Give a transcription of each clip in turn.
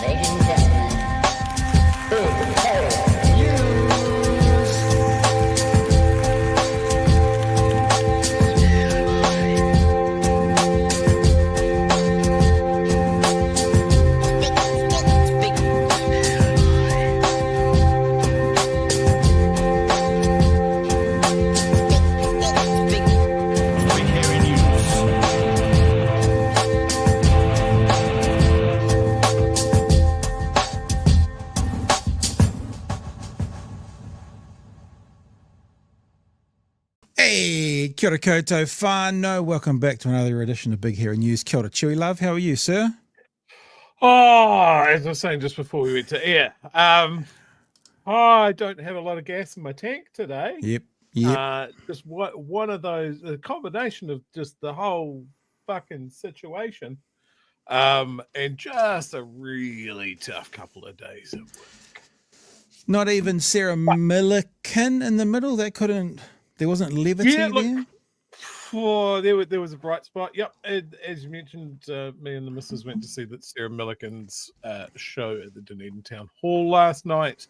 Ladies and gentlemen, big hairy news. Hey, kia ora koutou whānau. Welcome back to another edition of Big Hairy News. Kia ora, Chewy Love. How are you, sir? Oh, as I was saying just before we went to air, I don't have a lot of gas in my tank today. Yep. Just one of those, a combination of just the whole fucking situation, and just a really tough couple of days at work. Not even Sarah Milliken in the middle? There wasn't levity there? There was a bright spot. Yep. And as you mentioned, me and the missus went to see that Sarah Milliken's show at the Dunedin Town Hall last night.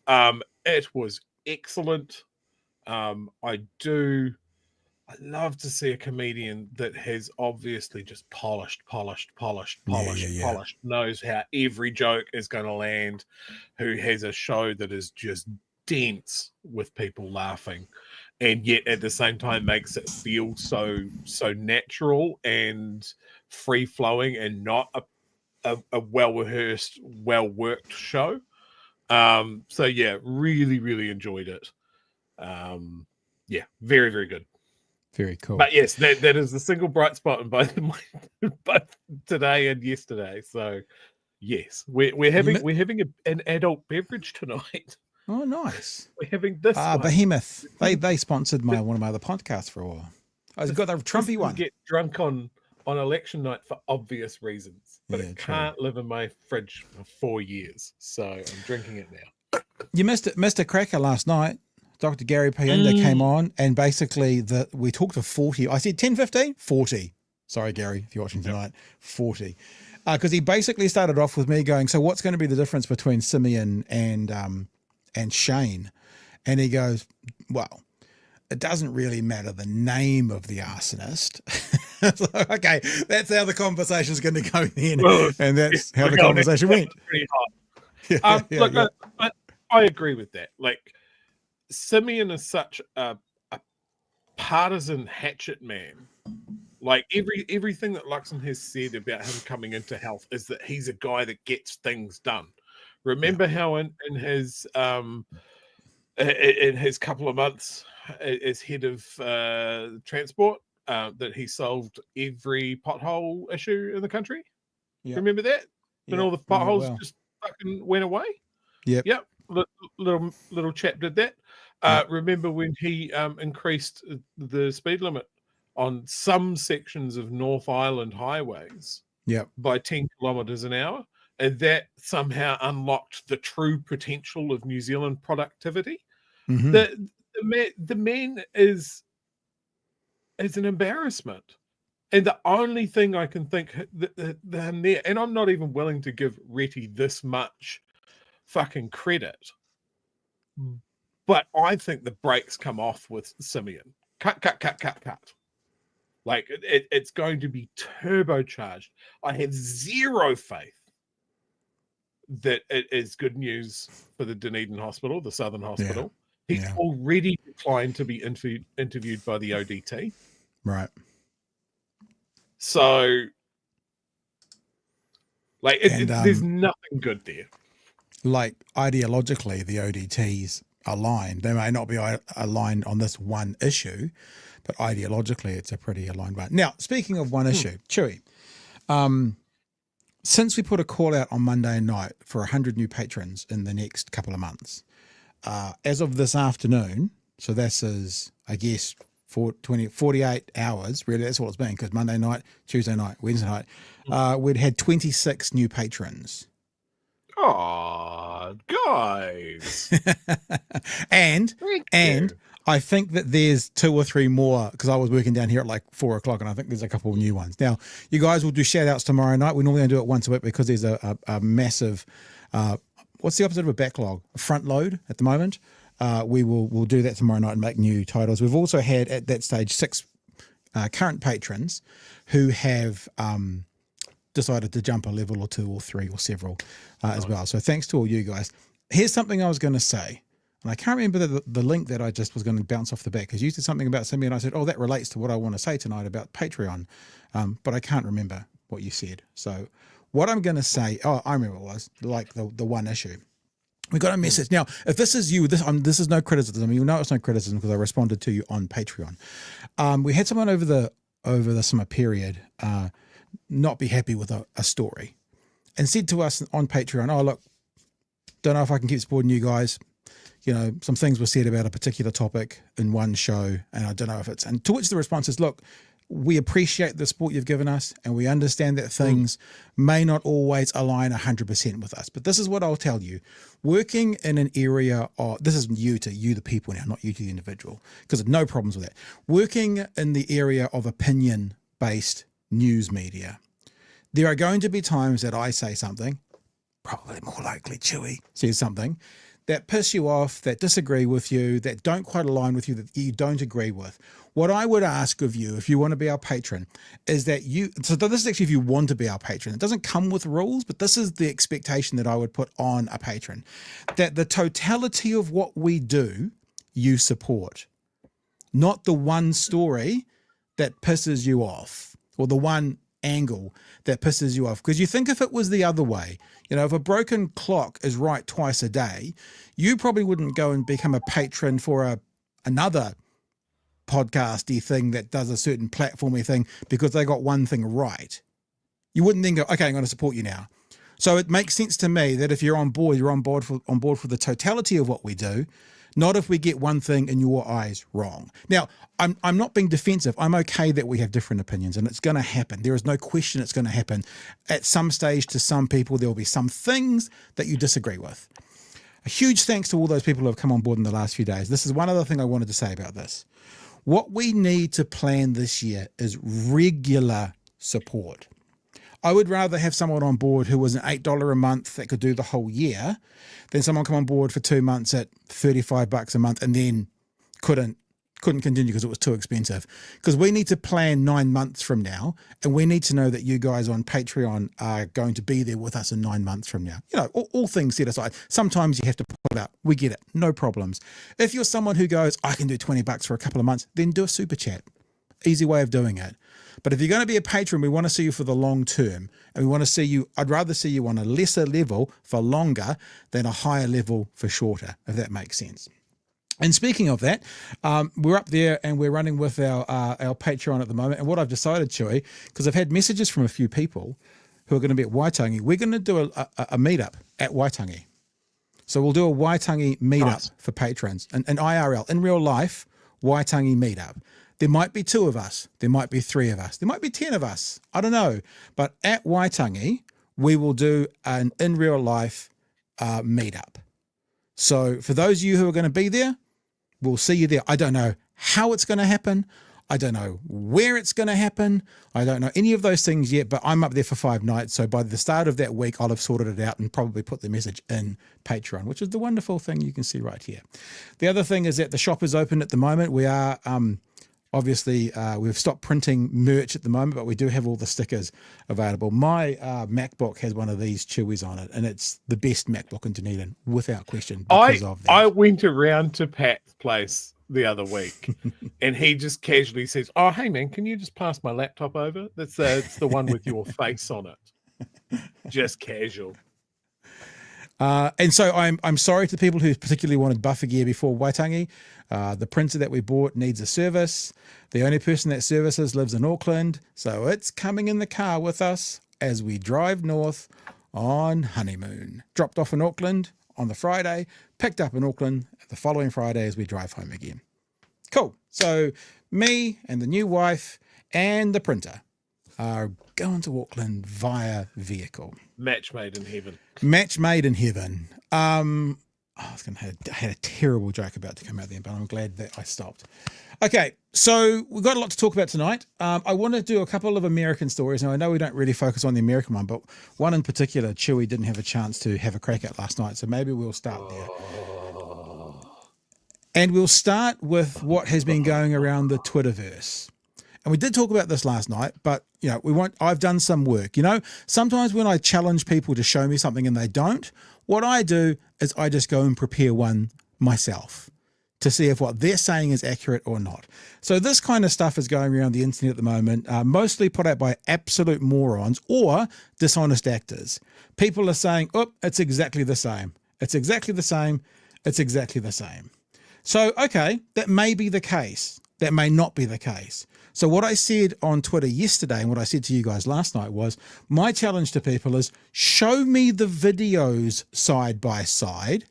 It was excellent. I love to see a comedian that has obviously just polished, knows how every joke is going to land, who has a show that is just dense with people laughing, and yet at the same time makes it feel so natural and free flowing and not a well rehearsed, well worked show. So yeah, really enjoyed it. Yeah, very, very good. Very cool. But yes, that is the single bright spot in both today and yesterday. So yes, we're having an adult beverage tonight. Oh, nice. We're having this one. Behemoth. They sponsored one of my other podcasts for a while. I've got the Trumpy one. Get drunk on election night for obvious reasons, but it can't live in my fridge for 4 years. So I'm drinking it now. You missed it, Mr. Cracker last night. Dr. Gary Pienda came on, and basically we talked to 40. I said 10, 15, 40. Sorry, Gary, if you're watching tonight, 40. Because he basically started off with me going, so what's going to be the difference between Simeon and Shane? And he goes, well, it doesn't really matter the name of the arsonist. So, okay, that's how the conversation's going to go then. And that's how the conversation went. Pretty hot. Look, I agree with that. Like, Simeon is such a partisan hatchet man. Like everything that Luxon has said about him coming into health is that he's a guy that gets things done. Remember how in his couple of months as head of transport that he solved every pothole issue in the country? Yep. Remember that? And all the potholes just fucking went away? Yep. Little chap did that. Remember when he increased the speed limit on some sections of North Island highways by 10 kilometres an hour? And that somehow unlocked the true potential of New Zealand productivity. Mm-hmm. The man is an embarrassment. And the only thing I can think that there, and I'm not even willing to give Retty this much fucking credit, but I think the brakes come off with Simeon. Cut. Like, it's going to be turbocharged. I have zero faith that it is good news for the Dunedin Hospital, the Southern Hospital. He's already declined to be interviewed by the ODT. Right. So, like, there's nothing good there. Like, ideologically, the ODT's aligned. They may not be aligned on this one issue, but ideologically, it's a pretty aligned one. Now, speaking of one issue, Chewy, since we put a call out on Monday night for 100 new patrons in the next couple of months, as of this afternoon, so this is, I guess, 48 hours, really, that's all it's been, because Monday night, Tuesday night, Wednesday night, we'd had 26 new patrons. Oh, guys. and I think that there's 2 or 3 more, because I was working down here at like 4 o'clock, and I think there's a couple of new ones. Now, you guys will do shout outs tomorrow night. We normally do it once a week because there's a massive, what's the opposite of a backlog? A front load at the moment. We'll do that tomorrow night and make new titles. We've also had at that stage 6 current patrons who have decided to jump a level or 2 or 3 or several as well. So thanks to all you guys. Here's something I was going to say. And I can't remember the link that I just was going to bounce off the back, because you said something about something and I said, oh, that relates to what I want to say tonight about Patreon. But I can't remember what you said. So what I'm going to say, oh, I remember what it was, like the one issue. We got a message. Now, if this is you, this is no criticism. You'll know it's no criticism because I responded to you on Patreon. We had someone over the summer period not be happy with a story and said to us on Patreon, oh, look, don't know if I can keep supporting you guys. You know, some things were said about a particular topic in one show, and I don't know if it's, and to which the response is, look, we appreciate the support you've given us, and we understand that things may not always align 100% with us. But this is what I'll tell you. Working in an area of, this is you, the people now, not you to the individual, because no problems with that. Working in the area of opinion-based news media, there are going to be times that I say something, probably more likely Chewy says something, that piss you off, that disagree with you, that don't quite align with you, that you don't agree with. What I would ask of you, if you want to be our patron, is that so this is actually if you want to be our patron. It doesn't come with rules, but this is the expectation that I would put on a patron, that the totality of what we do, you support, not the one story that pisses you off, or the one angle that pisses you off. Because you think if it was the other way, you know, if a broken clock is right twice a day, you probably wouldn't go and become a patron for another podcasty thing that does a certain platformy thing because they got one thing right. You wouldn't then go, okay, I'm going to support you now. So it makes sense to me that if you're on board, you're on board for the totality of what we do, not if we get one thing in your eyes wrong. Now, I'm not being defensive. I'm okay that we have different opinions, and it's going to happen. There is no question it's going to happen. At some stage, to some people, there will be some things that you disagree with. A huge thanks to all those people who have come on board in the last few days. This is one other thing I wanted to say about this. What we need to plan this year is regular support. I would rather have someone on board who was an $8 a month that could do the whole year than someone come on board for 2 months at $35 a month and then couldn't continue because it was too expensive. Because we need to plan 9 months from now, and we need to know that you guys on Patreon are going to be there with us in 9 months from now. You know, all things set aside. Sometimes you have to pull it out. We get it. No problems. If you're someone who goes, I can do $20 for a couple of months, then do a super chat. Easy way of doing it. But if you're going to be a patron, we want to see you for the long term, and we want to see you, I'd rather see you on a lesser level for longer than a higher level for shorter, if that makes sense. And speaking of that, we're up there and we're running with our Patreon at the moment. And what I've decided, Chewy, because I've had messages from a few people who are going to be at Waitangi, we're going to do a meetup at Waitangi. So we'll do a Waitangi meetup for patrons, an IRL, in real life, Waitangi meetup. There might be 2 of us. There might be 3 of us. There might be 10 of us. I don't know. But at Waitangi, we will do an in real life meetup. So for those of you who are going to be there, we'll see you there. I don't know how it's going to happen. I don't know where it's going to happen. I don't know any of those things yet, but I'm up there for 5 nights. So by the start of that week, I'll have sorted it out and probably put the message in Patreon, which is the wonderful thing you can see right here. The other thing is that the shop is open at the moment. We are... Obviously, we've stopped printing merch at the moment, but we do have all the stickers available. My MacBook has one of these Chewies on it, and it's the best MacBook in Dunedin, without question, because of that. I went around to Pat's place the other week, and he just casually says, oh, hey, man, can you just pass my laptop over? It's the one with your face on it. Just casual. And so I'm sorry to the people who particularly wanted buffer gear before Waitangi. The printer that we bought needs a service. The only person that services lives in Auckland, so it's coming in the car with us as we drive north on honeymoon. Dropped off in Auckland on the Friday, picked up in Auckland the following Friday as we drive home again. Cool. So me and the new wife and the printer are going to Auckland via vehicle. Match made in heaven. Match made in heaven. I had a terrible joke about to come out then, but I'm glad that I stopped. Okay, so we've got a lot to talk about tonight. I want to do a couple of American stories. Now, I know we don't really focus on the American one, but one in particular, Chewy didn't have a chance to have a crack at last night, so maybe we'll start there. And we'll start with what has been going around the Twitterverse. And we did talk about this last night, but you know, I've done some work. You know, sometimes when I challenge people to show me something and they don't, what I do is I just go and prepare one myself to see if what they're saying is accurate or not. So this kind of stuff is going around the internet at the moment, mostly put out by absolute morons or dishonest actors. People are saying, oh, it's exactly the same. It's exactly the same. It's exactly the same. So, okay, that may be the case. That may not be the case. So what I said on Twitter yesterday and what I said to you guys last night was my challenge to people is show me the videos side by side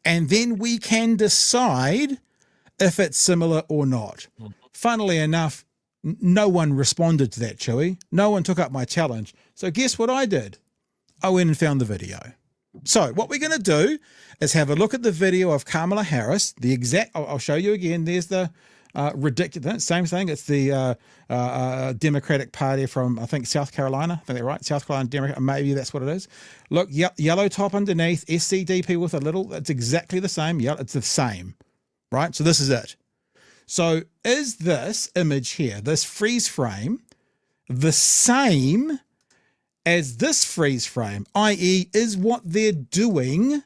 and then we can decide if it's similar or not. Funnily enough, no one responded to that, Chewy. No one took up my challenge. So guess what I did? I went and found the video. So what we're going to do is have a look at the video of Kamala Harris, the exact, I'll show you again. There's the ridiculous, same thing. It's the Democratic Party from, I think, South Carolina. I think they're right. South Carolina Democrat, maybe that's what it is. Look, yellow top underneath, SCDP with a little, it's exactly the same. Yeah, it's the same, right? So this is it. So is this image here, this freeze frame, the same as this freeze frame, i.e. is what they're doing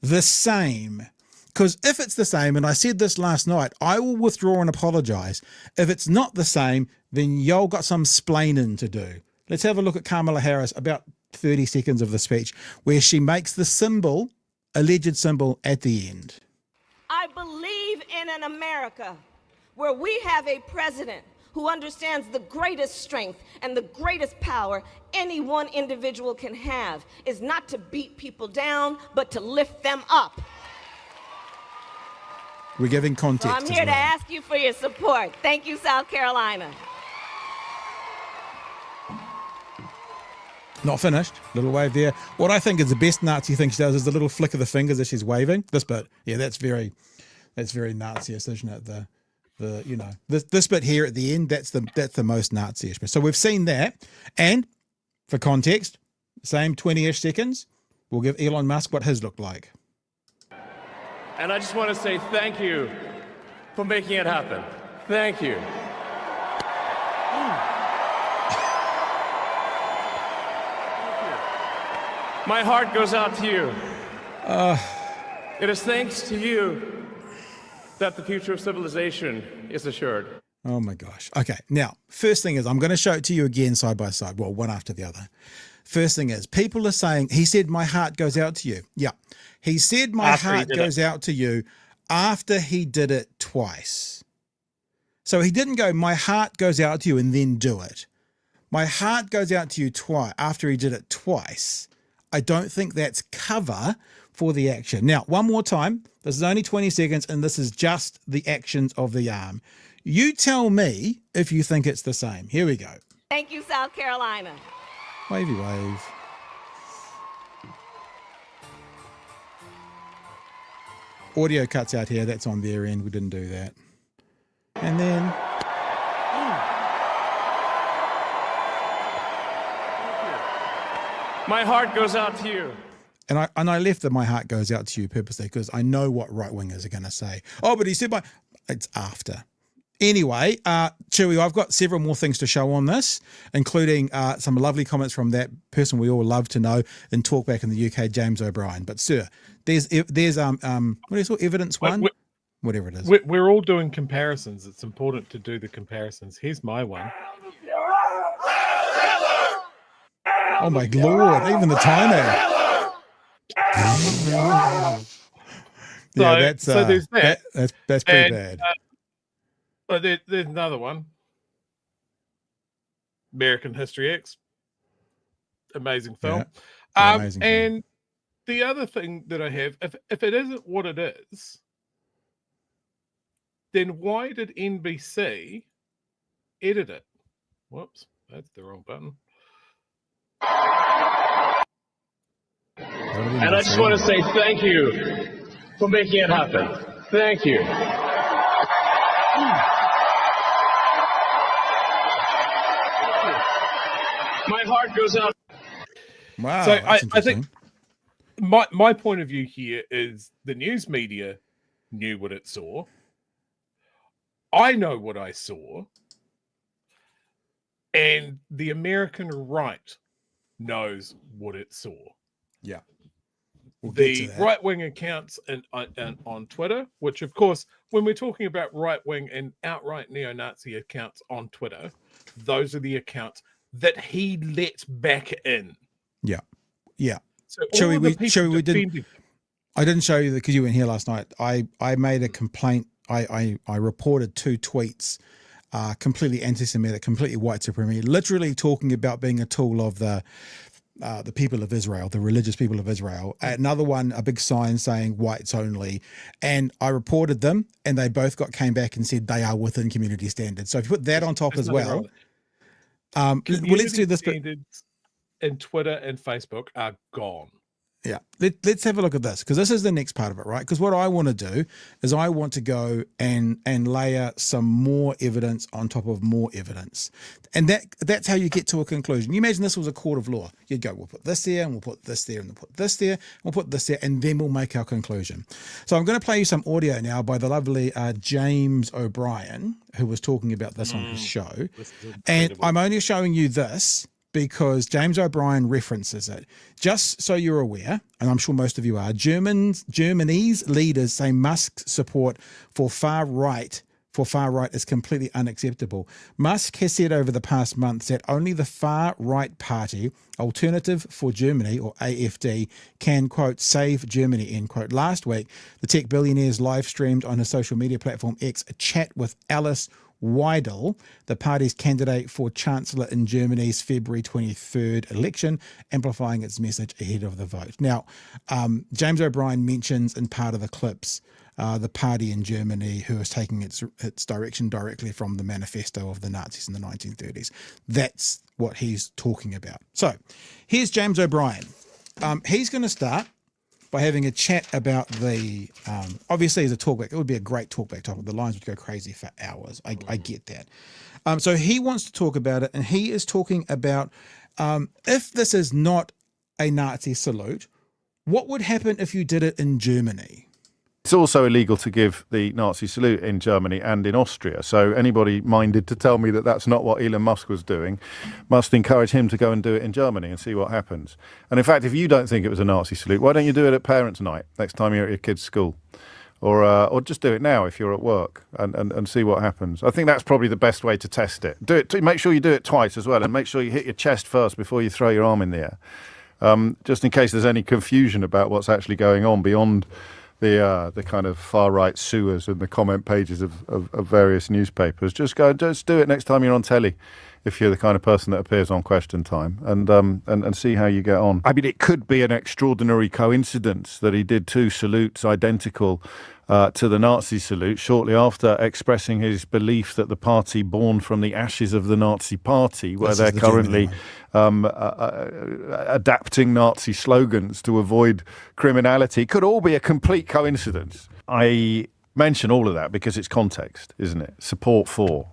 the same? Because if it's the same, and I said this last night, I will withdraw and apologize. If it's not the same, then y'all got some splaining to do. Let's have a look at Kamala Harris, about 30 seconds of the speech, where she makes the symbol, alleged symbol, at the end. I believe in an America where we have a president who understands the greatest strength and the greatest power any one individual can have is not to beat people down, but to lift them up. We're giving context. So I'm here to ask you for your support. Thank you, South Carolina. Not finished. Little wave there. What I think is the best Nazi thing she does is the little flick of the fingers as she's waving. This bit, yeah, that's very Nazi-ish, isn't it? You know, this bit here at the end, that's the most Nazi-ish. So we've seen that, and for context, same 20-ish seconds, we'll give Elon Musk what his looked like. And I just want to say thank you for making it happen. Thank you. My heart goes out to you. It is thanks to you that the future of civilization is assured. Oh my gosh. Okay. Now, first thing is, I'm going to show it to you again side by side. Well, one after the other. First thing is, people are saying, he said, my heart goes out to you. Yeah. He said, my heart goes out to you after he did it twice. So he didn't go, my heart goes out to you and then do it. My heart goes out to you twice after he did it twice. I don't think that's cover for the action. Now, one more time. This is only 20 seconds, and this is just the actions of the arm. You tell me if you think it's the same. Here we go. Thank you, South Carolina. Wavy wave. Audio cuts out here. That's on their end. We didn't do that. And then... My heart goes out to you. And I left the my heart goes out to you purposely because I know what right-wingers are going to say. Oh, but he said it's after. Anyway, Chewy, I've got several more things to show on this, including some lovely comments from that person we all love to know in Talkback in the UK, James O'Brien. But sir, there's what is it, evidence one? Whatever it is. We're all doing comparisons. It's important to do the comparisons. Here's my one. Oh my Lord, even the timing. Yeah, that's there's that. That's pretty bad. But there's another one. American History X. Amazing film. Yeah, amazing and film. The other thing that I have, if it isn't what it is, then why did NBC edit it? Whoops, that's the wrong button. And I just want to say thank you for making it happen. Thank you. My heart goes out. Wow. So that's I think interesting. my point of view here is the news media knew what it saw. I know what I saw. And the American right knows what it saw. Yeah. We'll The right-wing accounts on Twitter, which, of course, when we're talking about right-wing and outright neo-Nazi accounts on Twitter, those are the accounts that he let back in. Yeah. Yeah. So we didn't. I didn't show you because you weren't here last night. I made a complaint. I reported 2 tweets, completely anti-Semitic, completely white supremacy, literally talking about being a tool of the people of Israel, the religious people of Israel. Another one, a big sign saying whites only. And I reported them and they both came back and said they are within community standards. So if you put that on top as well, let's do this. Standards in Twitter and Facebook are gone. Yeah, let's have a look at this because this is the next part of it, right? Because what I want to do is I want to go and layer some more evidence on top of more evidence, and that's how you get to a conclusion. You imagine this was a court of law. You'd go, we'll put this there, and we'll put this there, and we'll put this there, and we'll put this there, and then we'll make our conclusion. So I'm going to play you some audio now by the lovely James O'Brien, who was talking about this on his show, and I'm only showing you this because James O'Brien references it. Just so you're aware, and I'm sure most of you are, Germany's leaders say Musk's support for far right is completely unacceptable. Musk has said over the past months that only the far right party, Alternative for Germany, or AfD, can, quote, save Germany, end quote. Last week, the tech billionaires live streamed on his social media platform X a chat with Alice Weidel, the party's candidate for chancellor in Germany's February 23rd election, amplifying its message ahead of the vote. Now, James O'Brien mentions in part of the clips the party in Germany who is taking its direction directly from the manifesto of the Nazis in the 1930s. That's what he's talking about. So here's James O'Brien. He's going to start by having a chat about the, obviously as a talkback, it would be a great talkback topic. The lines would go crazy for hours. I get that. So he wants to talk about it, and he is talking about if this is not a Nazi salute, what would happen if you did it in Germany? It's also illegal to give the Nazi salute in Germany and in Austria. So anybody minded to tell me that that's not what Elon Musk was doing must encourage him to go and do it in Germany and see what happens. And in fact, if you don't think it was a Nazi salute, why don't you do it at parents' night next time you're at your kid's school? Or just do it now if you're at work and see what happens. I think that's probably the best way to test it. Make sure you do it twice as well, and make sure you hit your chest first before you throw your arm in the air, just in case there's any confusion about what's actually going on beyond the kind of far right sewers and the comment pages of various newspapers. Just do it next time you're on telly, if you're the kind of person that appears on Question Time, and see how you get on. I mean, it could be an extraordinary coincidence that he did 2 salutes identical to the Nazi salute shortly after expressing his belief that the party born from the ashes of the Nazi party, where they're currently adapting Nazi slogans to avoid criminality, could all be a complete coincidence. I mention all of that because it's context, isn't it? Support for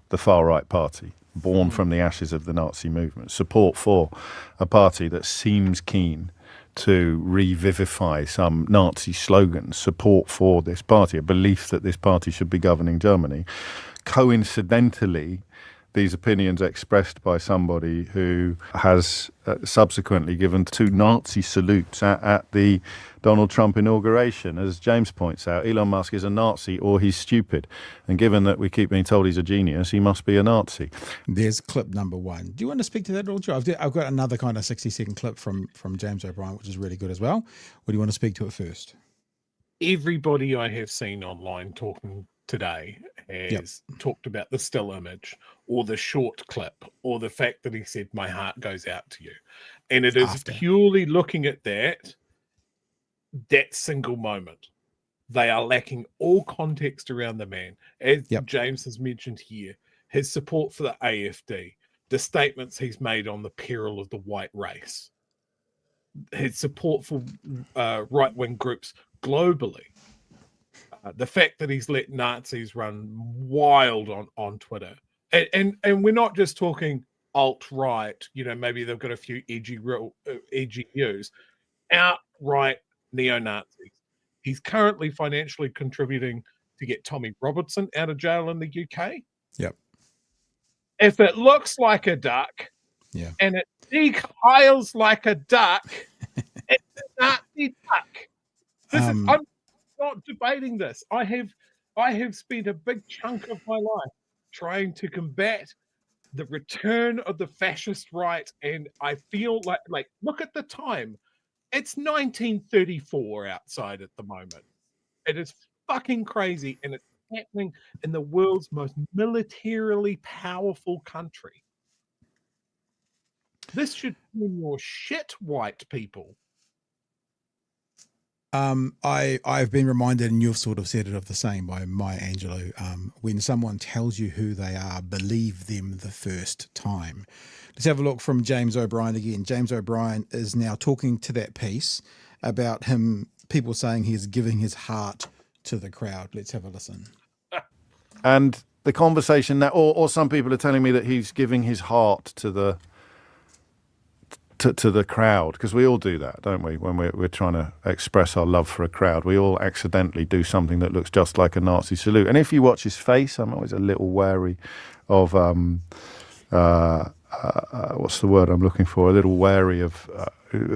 the far-right party, born from the ashes of the Nazi movement. Support for a party that seems keen to revivify some Nazi slogans. Support for this party, a belief that this party should be governing Germany. Coincidentally, these opinions expressed by somebody who has subsequently given 2 Nazi salutes at the Donald Trump inauguration. As James points out, Elon Musk is a Nazi or he's stupid. And given that we keep being told he's a genius, he must be a Nazi. There's clip number 1. Do you want to speak to that at all, Joe? I've got another kind of 60-second clip from James O'Brien, which is really good as well. Or do you want to speak to it first? Everybody I have seen online talking today has talked about the still image or the short clip or the fact that he said, my heart goes out to you. And it is purely looking at that single moment. They are lacking all context around the man. As James has mentioned here, his support for the AfD, the statements he's made on the peril of the white race. his support for right-wing groups globally. The fact that he's let Nazis run wild on Twitter, and we're not just talking alt-right, maybe they've got a few edgy views, outright neo-Nazis. He's currently financially contributing to get Tommy Robertson out of jail in the UK. Yep. If it looks like a duck, and it decoils like a duck, it's a Nazi duck. I'm not debating this. I have spent a big chunk of my life trying to combat the return of the fascist right, and I feel like look at the time. It's 1934 outside at the moment. It is fucking crazy, and it's happening in the world's most militarily powerful country. This should turn your shit, white people. I've been reminded, and you've sort of said it of the same by Maya Angelou, when someone tells you who they are, believe them the first time. Let's have a look from James O'Brien again. James O'Brien is now talking to that piece about people saying he's giving his heart to the crowd. Let's have a listen. And the conversation that, or some people are telling me that he's giving his heart to the crowd, because we all do that, don't we? When we're trying to express our love for a crowd, we all accidentally do something that looks just like a Nazi salute. And if you watch his face, I'm always a little wary of what's the word I'm looking for? A little wary of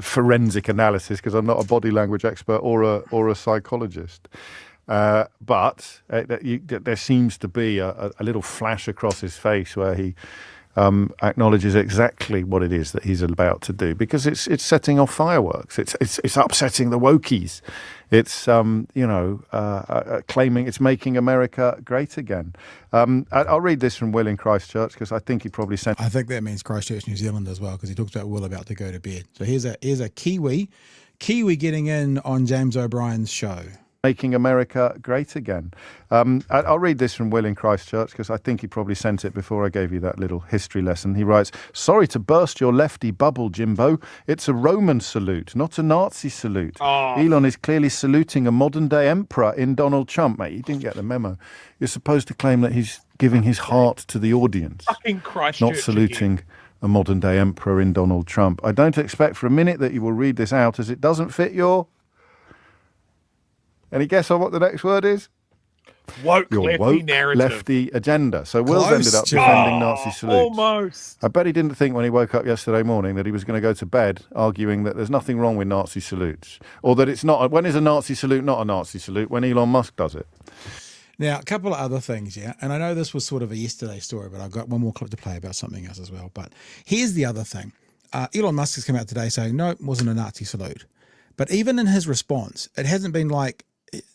forensic analysis, because I'm not a body language expert or a psychologist. But there seems to be a little flash across his face where he acknowledges exactly what it is that he's about to do, because it's setting off fireworks. It's upsetting the wokies. It's claiming it's making America great again. I'll read this from Will in Christchurch, because I think he probably sent. I think that means Christchurch, New Zealand as well, because he talks about Will about to go to bed. So here's a Kiwi getting in on James O'Brien's show. Making America great again. I'll read this from Will in Christchurch, because I think he probably sent it before I gave you that little history lesson. He writes, "Sorry to burst your lefty bubble, Jimbo. It's a Roman salute, not a Nazi salute. Oh. Elon is clearly saluting a modern-day emperor in Donald Trump." Mate, you didn't get the memo. You're supposed to claim that he's giving his heart to the audience, fucking Christchurch, not saluting a modern-day emperor in Donald Trump. I don't expect for a minute that you will read this out, as it doesn't fit your... Any guess on what the next word is? Woke narrative. Lefty agenda. So Will's ended up defending Nazi salutes. Almost. I bet he didn't think when he woke up yesterday morning that he was going to go to bed arguing that there's nothing wrong with Nazi salutes, or that it's not. When is a Nazi salute not a Nazi salute? When Elon Musk does it. Now, a couple of other things, and I know this was sort of a yesterday story, but I've got one more clip to play about something else as well. But here's the other thing. Elon Musk has come out today saying, no, it wasn't a Nazi salute. But even in his response, it hasn't been like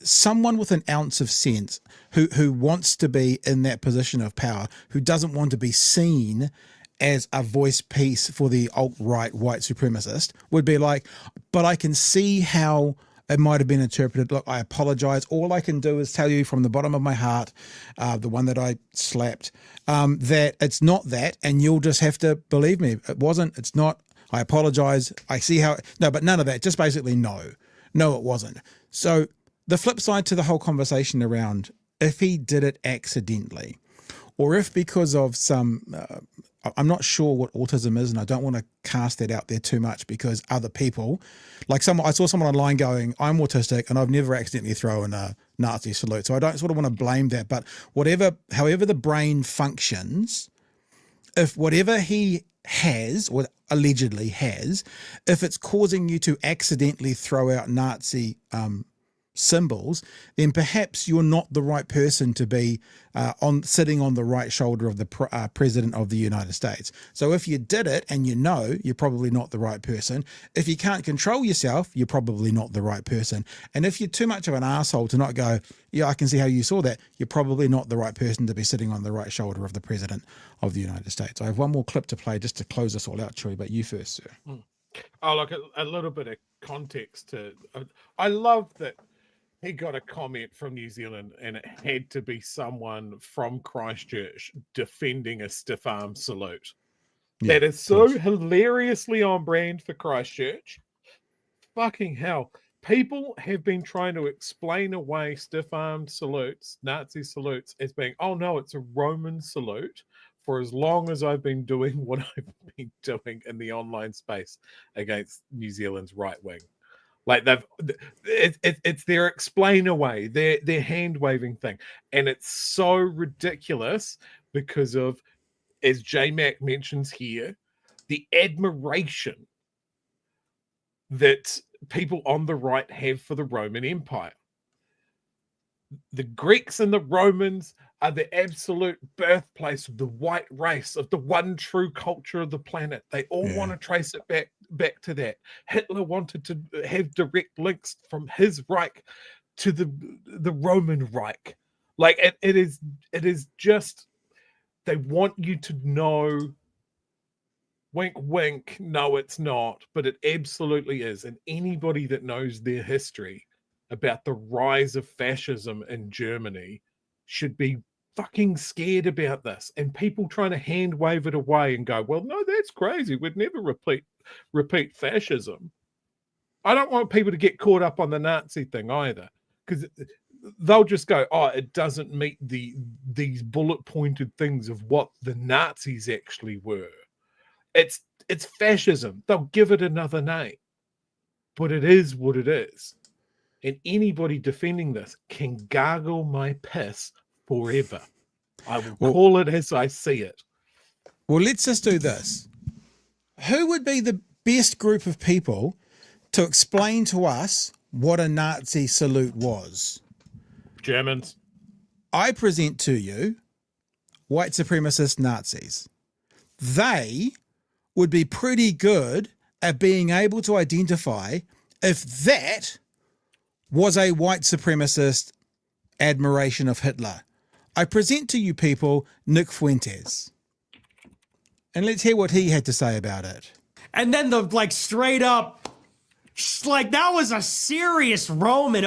someone with an ounce of sense who wants to be in that position of power, who doesn't want to be seen as a voice piece for the alt-right white supremacist, would be like, but I can see how it might have been interpreted. Look, I apologize. All I can do is tell you from the bottom of my heart, the one that I slapped, that it's not that, and you'll just have to believe me. It wasn't, it's not, I apologize. I see how, no, but none of that, just basically no, it wasn't. So the flip side to the whole conversation around if he did it accidentally, or if because of some, I'm not sure what autism is, and I don't want to cast that out there too much, because other people, like I saw someone online going, I'm autistic and I've never accidentally thrown a Nazi salute. So I don't sort of want to blame that, but however the brain functions, if whatever he has or allegedly has, if it's causing you to accidentally throw out Nazi symbols, then perhaps you're not the right person to be sitting on the right shoulder of the president of the United States. So if you did it and you're probably not the right person. If you can't control yourself, you're probably not the right person. And if you're too much of an asshole to not go, yeah, I can see how you saw that, you're probably not the right person to be sitting on the right shoulder of the president of the United States. I have one more clip to play just to close this all out, Chewy, but you first, sir. Oh, look, a little bit of context to, I love that he got a comment from New Zealand, and it had to be someone from Christchurch defending a stiff arm salute. Yeah, that is so hilariously on brand for Christchurch. fucking hell. People have been trying to explain away stiff-armed salutes, Nazi salutes, as being, oh no, it's a Roman salute, for as long as I've been doing what I've been doing in the online space against New Zealand's right wing. Like it's their explain away, their hand waving thing, and it's so ridiculous because of, as J Mac mentions here, the admiration that people on the right have for the Roman Empire. The Greeks and the Romans are the absolute birthplace of the white race, of the one true culture of the planet. They all want to trace it back to that. Hitler wanted to have direct links from his Reich to the Roman Reich. Like it is just, they want you to know, wink, wink, no, it's not, but it absolutely is. And anybody that knows their history about the rise of fascism in Germany should be fucking scared about this. And people trying to hand wave it away and go, well, no, that's crazy. We'd never repeat fascism. I don't want people to get caught up on the Nazi thing either, because they'll just go, oh, it doesn't meet these bullet-pointed things of what the Nazis actually were. It's fascism. They'll give it another name, but it is what it is. And anybody defending this can gargle my piss forever. I will call it as I see it. Well, let's just do this. Who would be the best group of people to explain to us what a Nazi salute was? Germans. I present to you white supremacist Nazis. They would be pretty good at being able to identify if that was a white supremacist admiration of Hitler. I present to you people Nick Fuentes. And let's hear what he had to say about it. And then the straight up, that was a serious Roman.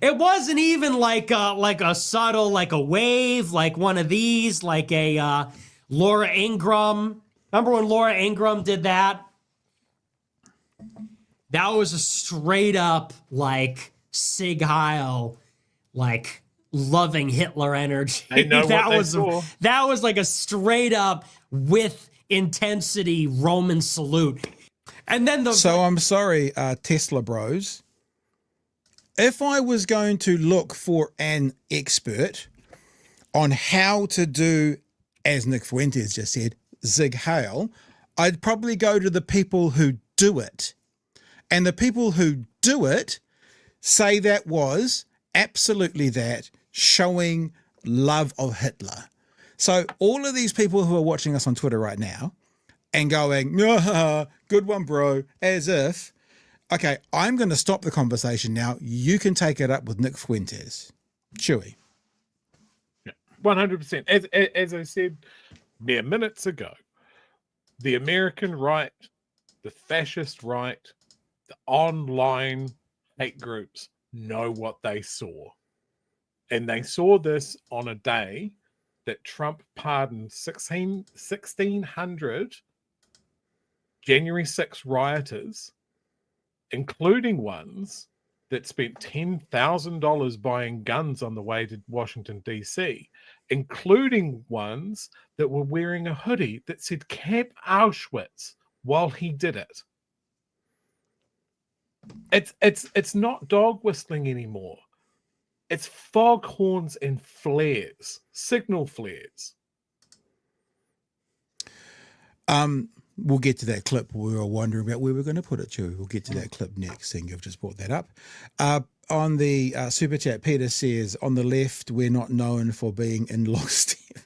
It wasn't even like a subtle, like a wave, like one of these, like a Laura Ingraham. Remember when Laura Ingraham did that? That was a straight up Sig Heil, loving Hitler energy. I know that what was they saw. That was like a straight up with intensity Roman salute. And then So I'm sorry, Tesla bros. If I was going to look for an expert on how to do, as Nick Fuentes just said, Sig Heil, I'd probably go to the people who do it. And the people who do it say that was absolutely that, showing love of Hitler. So all of these people who are watching us on Twitter right now and going, good one, bro, as if, okay, I'm going to stop the conversation now. You can take it up with Nick Fuentes. Chewy. 100%. As I said mere minutes ago, the American right, the fascist right, the online hate groups know what they saw. And they saw this on a day that Trump pardoned 1,600 January 6 rioters, including ones that spent $10,000 buying guns on the way to Washington, D.C., including ones that were wearing a hoodie that said Camp Auschwitz while he did it. It's not dog whistling anymore. It's foghorns and flares, signal flares. We'll get to that clip. We were wondering about where we're going to put it, Chewy. We'll get to that clip next, seeing you've just brought that up. On the super chat, Peter says, on the left, we're not known for being in lockstep.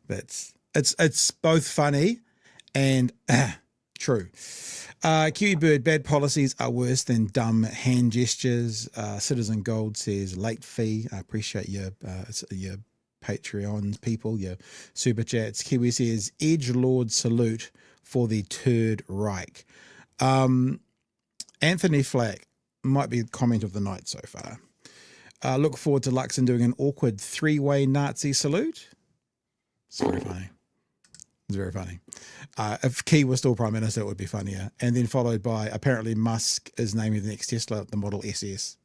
It's both funny and true. Kiwi Bird, bad policies are worse than dumb hand gestures. Citizen Gold says, late fee. I appreciate your Patreon people, your super chats. Kiwi says, edgelord salute for the Third Reich. Anthony Flack might be the comment of the night so far. Look forward to Luxon doing an awkward three-way Nazi salute. It's very funny. It's very funny. If Key was still Prime Minister, it would be funnier. And then followed by, apparently, Musk is naming the next Tesla the Model SS.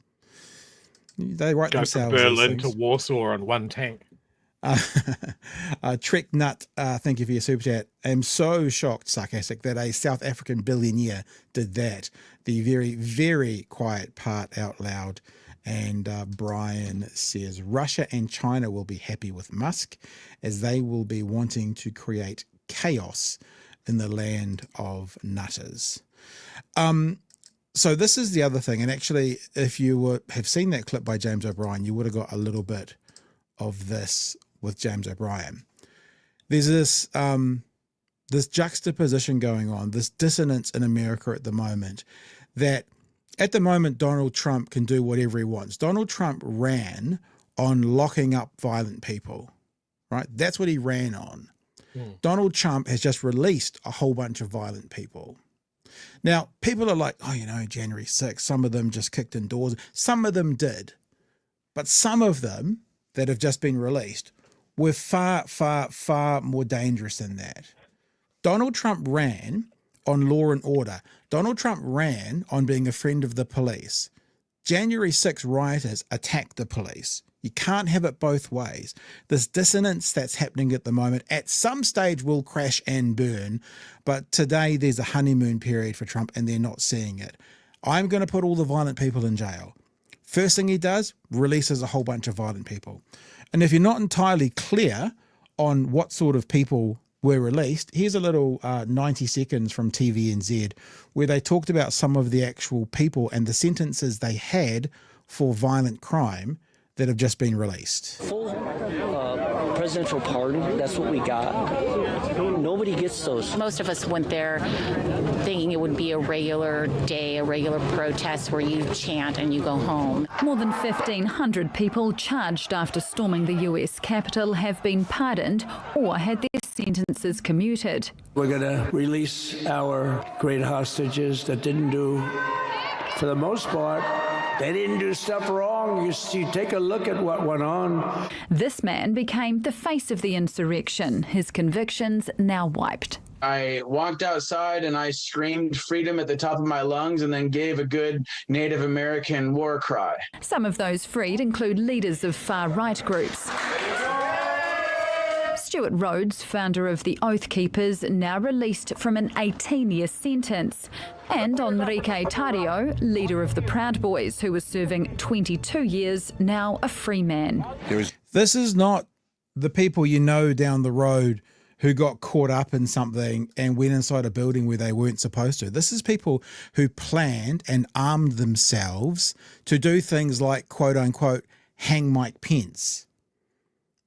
They write Go themselves. from Berlin to Warsaw on one tank. Trek Nut, thank you for your super chat. I'm so shocked, sarcastic, that a South African billionaire did that. The very, very quiet part out loud. And Brian says, Russia and China will be happy with Musk as they will be wanting to create chaos in the land of nutters. So this is the other thing. And actually, if you have seen that clip by James O'Brien, you would have got a little bit of this with James O'Brien. There's this juxtaposition going on, this dissonance in America at the moment, that at the moment, Donald Trump can do whatever he wants. Donald Trump ran on locking up violent people, right? That's what he ran on. Donald Trump has just released a whole bunch of violent people. Now, people are like, oh, January 6th, some of them just kicked in doors. Some of them did. But some of them that have just been released were far, far, far more dangerous than that. Donald Trump ran on law and order. Donald Trump ran on being a friend of the police. January 6 rioters attacked the police. You can't have it both ways. This dissonance that's happening at the moment, at some stage will crash and burn, but today there's a honeymoon period for Trump and they're not seeing it. I'm going to put all the violent people in jail. First thing he does, releases a whole bunch of violent people. And if you're not entirely clear on what sort of people were released, here's a little 90 seconds from TVNZ where they talked about some of the actual people and the sentences they had for violent crime that have just been released. Full presidential pardon, that's what we got. Nobody gets those. Most of us went there thinking it would be a regular day, a regular protest where you chant and you go home. More than 1,500 people charged after storming the US Capitol have been pardoned or had their sentences commuted. We're going to release our great hostages that didn't do, for the most part, they didn't do stuff wrong. You take a look at what went on. This man became the face of the insurrection. His convictions now wiped. I walked outside and I screamed freedom at the top of my lungs and then gave a good Native American war cry. Some of those freed include leaders of far-right groups. Stuart Rhodes, founder of the Oath Keepers, now released from an 18-year sentence. And Enrique Tarrio, leader of the Proud Boys, who was serving 22 years, now a free man. This is not the people down the road who got caught up in something and went inside a building where they weren't supposed to. This is people who planned and armed themselves to do things like, quote unquote, hang Mike Pence.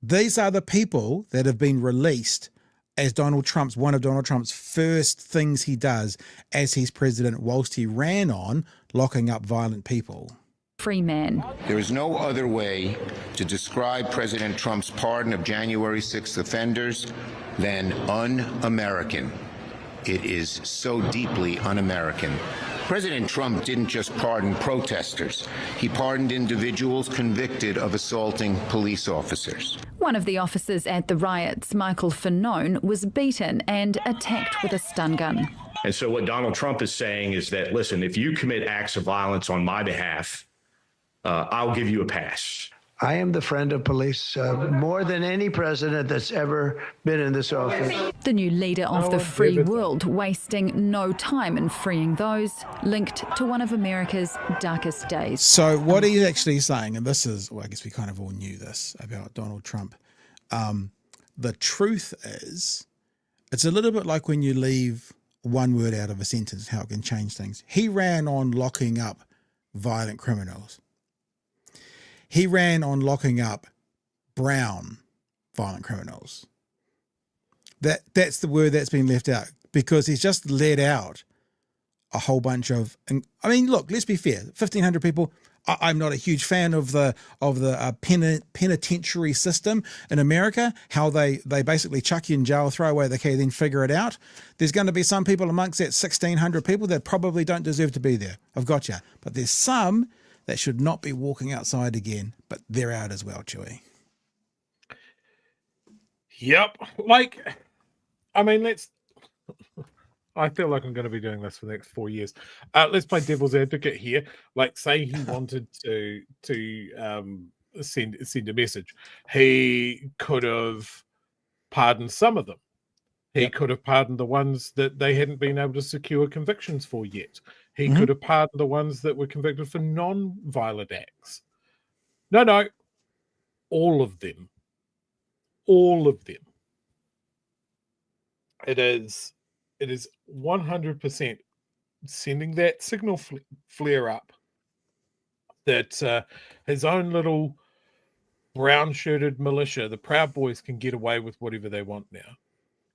These are the people that have been released as one of Donald Trump's first things he does as he's president, whilst he ran on locking up violent people. Free man. There is no other way to describe President Trump's pardon of January 6th offenders than un-American. It is so deeply un-American. President Trump didn't just pardon protesters. He pardoned individuals convicted of assaulting police officers. One of the officers at the riots, Michael Fanone, was beaten and attacked with a stun gun. And so what Donald Trump is saying is that, listen, if you commit acts of violence on my behalf, I'll give you a pass. I am the friend of police more than any president that's ever been in this office. The new leader of the free world wasting no time in freeing those linked to one of America's darkest days. So what he's actually saying, and this is, well, I guess we kind of all knew this about Donald Trump. The truth is, it's a little bit like when you leave one word out of a sentence, how it can change things. He ran on locking up violent criminals. He ran on locking up brown violent criminals. That's the word that's been left out, because he's just let out a whole bunch of, I mean, look, let's be fair, 1,500 people. I'm not a huge fan of the penitentiary system in America, how they basically chuck you in jail, throw away the key, then figure it out. There's going to be some people amongst that 1,600 people that probably don't deserve to be there. I've got you. But there's some that should not be walking outside again, but they're out as well, Chewy. Yep. Like, I mean, I feel like I'm going to be doing this for the next 4 years. Let's play devil's advocate here. Like, say he wanted to send a message. He could have pardoned some of them. He could have pardoned the ones that they hadn't been able to secure convictions for yet. He could have pardoned the ones that were convicted for non-violent acts. No. All of them. All of them. It is 100% sending that signal flare up that his own little brown-shirted militia, the Proud Boys, can get away with whatever they want now.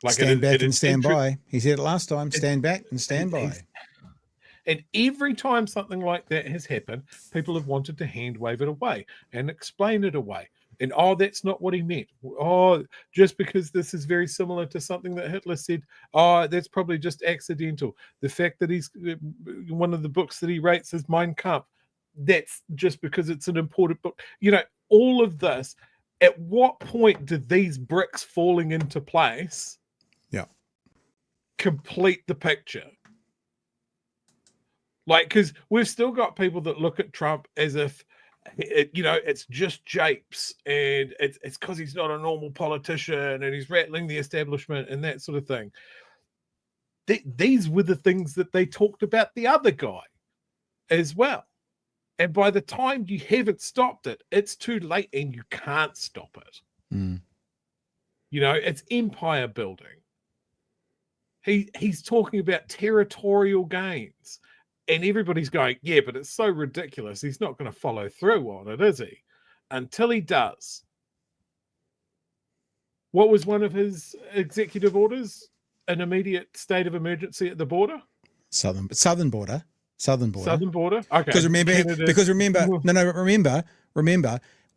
Like, stand back and stand by. He said it last time. Stand back and stand by. And every time something like that has happened, people have wanted to hand wave it away and explain it away. And, that's not what he meant. Just because this is very similar to something that Hitler said, that's probably just accidental. The fact that he's one of the books that he rates is Mein Kampf, that's just because it's an important book. All of this, at what point did these bricks falling into place complete the picture? Like, because we've still got people that look at Trump as if, it's just japes, and it's because he's not a normal politician and he's rattling the establishment and that sort of thing. These were the things that they talked about the other guy as well. And by the time you haven't stopped it, it's too late and you can't stop it. It's empire building. He's talking about territorial gains. And everybody's going, yeah, but it's so ridiculous. He's not going to follow through on it, is he? Until he does. What was one of his executive orders? An immediate state of emergency at the border? Southern border. Okay. Because remember,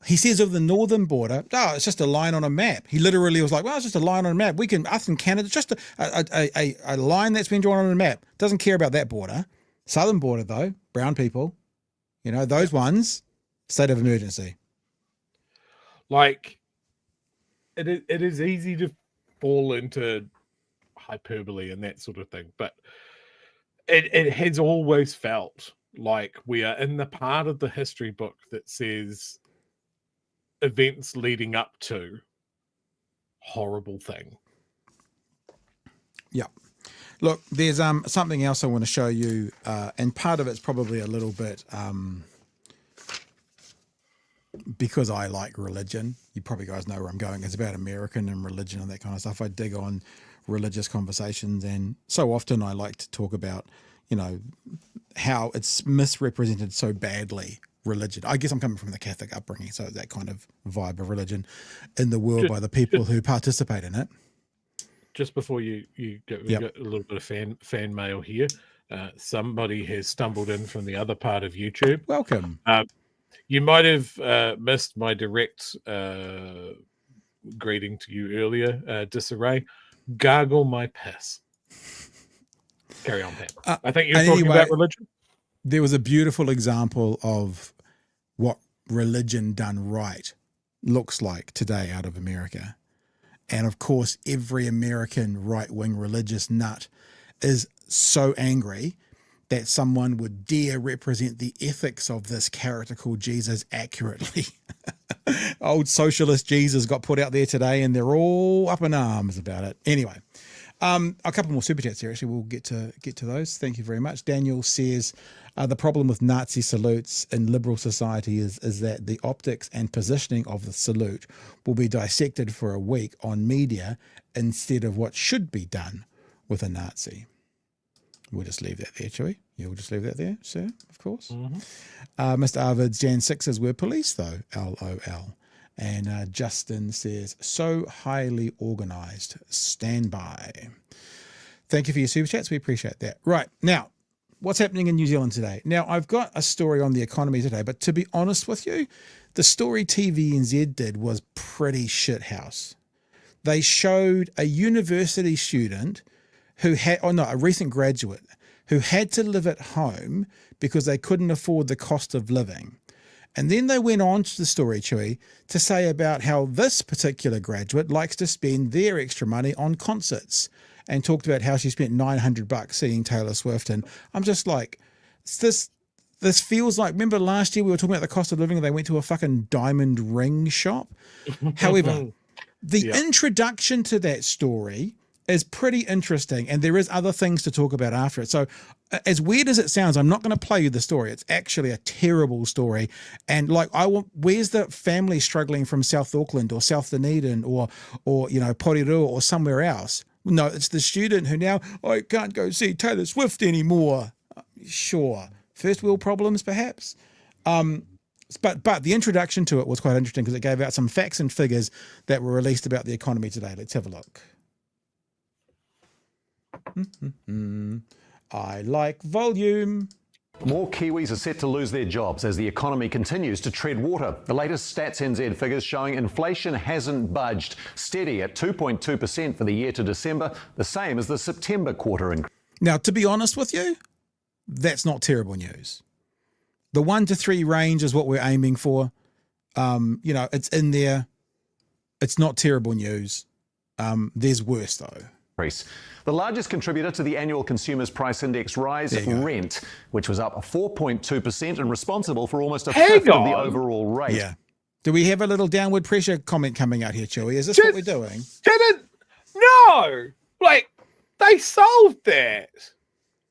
he says of the northern border, it's just a line on a map. He literally was like, well, it's just a line on a map. Us in Canada, it's just a line that's been drawn on a map. Doesn't care about that border. Southern border, though, brown people, those ones, state of emergency. Like, it is easy to fall into hyperbole and that sort of thing, but it has always felt like we are in the part of the history book that says events leading up to horrible thing. Yeah. Look, there's something else I want to show you, and part of it's probably a little bit because I like religion. You probably guys know where I'm going. It's about American and religion and that kind of stuff. I dig on religious conversations, and so often I like to talk about, how it's misrepresented so badly, religion. I guess I'm coming from the Catholic upbringing, so that kind of vibe of religion in the world by the people who participate in it. Just before you get, we got a little bit of fan mail here. Somebody has stumbled in from the other part of YouTube. Welcome. You might have missed my direct greeting to you earlier, Disarray. Gargle my piss. Carry on, Pat. I think you're talking about religion. There was a beautiful example of what religion done right looks like today out of America. And of course, every American right-wing religious nut is so angry that someone would dare represent the ethics of this character called Jesus accurately. Old socialist Jesus got put out there today and they're all up in arms about it. Anyway, a couple more super chats here. Actually, we'll get to those. Thank you very much. Daniel says, the problem with Nazi salutes in liberal society is that the optics and positioning of the salute will be dissected for a week on media instead of what should be done with a Nazi. We'll just leave that there, shall we? Yeah, we'll just leave that there, sir, of course. Mr. Arvid's Jan 6 says, we're police, though, LOL. And Justin says, so highly organized. Stand by. Thank you for your super chats. We appreciate that. Right. Now, what's happening in New Zealand today? Now, I've got a story on the economy today, but to be honest with you, the story TVNZ did was pretty shithouse. They showed a university student who had, a recent graduate who had to live at home because they couldn't afford the cost of living. And then they went on to the story, Chewy, to say about how this particular graduate likes to spend their extra money on concerts, and talked about how she spent $900 seeing Taylor Swift. And I'm just like, this feels like, remember last year we were talking about the cost of living and they went to a fucking diamond ring shop? However, the introduction to that story is pretty interesting, and there is other things to talk about after it. So as weird as it sounds, I'm not going to play you the story. It's actually a terrible story. And like, where's the family struggling from South Auckland or South Dunedin or Porirua or somewhere else? No, it's the student who now, I can't go see Taylor Swift anymore. Sure. First world problems, perhaps. But the introduction to it was quite interesting because it gave out some facts and figures that were released about the economy today. Let's have a look. I like volume. More Kiwis are set to lose their jobs as the economy continues to tread water. The latest Stats NZ figures showing inflation hasn't budged, steady at 2.2% for the year to December, the same as the September quarter increase. Now, to be honest with you, that's not terrible news. The 1 to 3 range is what we're aiming for. It's in there. It's not terrible news. There's worse though. The largest contributor to the annual Consumers Price Index rise, rent, which was up 4.2% and responsible for almost a fifth of the overall rate. Yeah. Do we have a little downward pressure comment coming out here, Chewy? Is this what we're doing? No! Like, they solved that.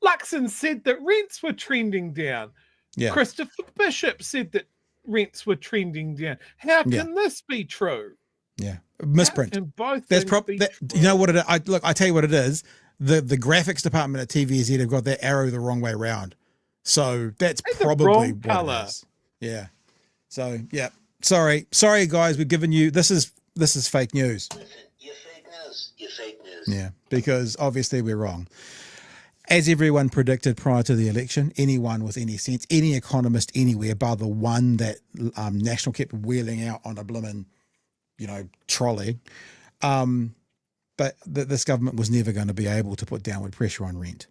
Luxon said that rents were trending down. Yeah. Christopher Bishop said that rents were trending down. How can this be true? Yeah, misprint. And both that's probably you know what it is. I tell you what it is. The graphics department at TVZ have got that arrow the wrong way around, so that's probably what color. It is. Yeah. So yeah, sorry guys, we've given you this is fake news. You're fake news. You're fake news. Yeah, because obviously we're wrong. As everyone predicted prior to the election, anyone with any sense, any economist anywhere, bar the one that National kept wheeling out on a blooming trolley. But this government was never going to be able to put downward pressure on rent.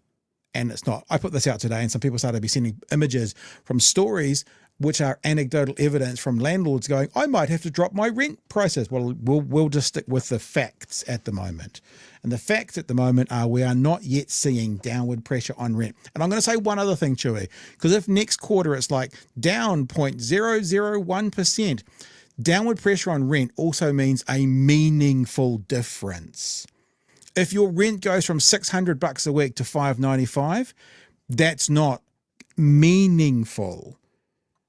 And it's not. I put this out today and some people started to be sending images from stories which are anecdotal evidence from landlords going, I might have to drop my rent prices. Well, we'll just stick with the facts at the moment. And the facts at the moment are we are not yet seeing downward pressure on rent. And I'm going to say one other thing, Chewy, because if next quarter it's like down 0.001%, downward pressure on rent also means a meaningful difference. If your rent goes from $600 a week to $595, that's not meaningful.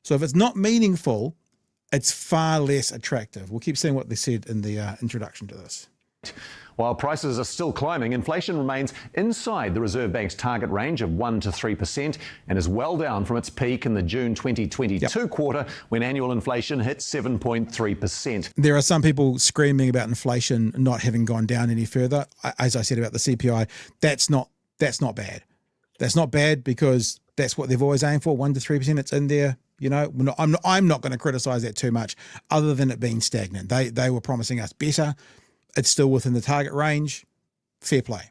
So if it's not meaningful, it's far less attractive. We'll keep seeing what they said in the introduction to this. While prices are still climbing, inflation remains inside the Reserve Bank's target range of 1 to 3% and is well down from its peak in the June 2022 quarter when annual inflation hit 7.3%. There are some people screaming about inflation not having gone down any further. As I said about the CPI, that's not bad. That's not bad because that's what they've always aimed for, 1 to 3%. It's in there. I'm not going to criticize that too much other than it being stagnant. They were promising us better. It's still within the target range. Fair play.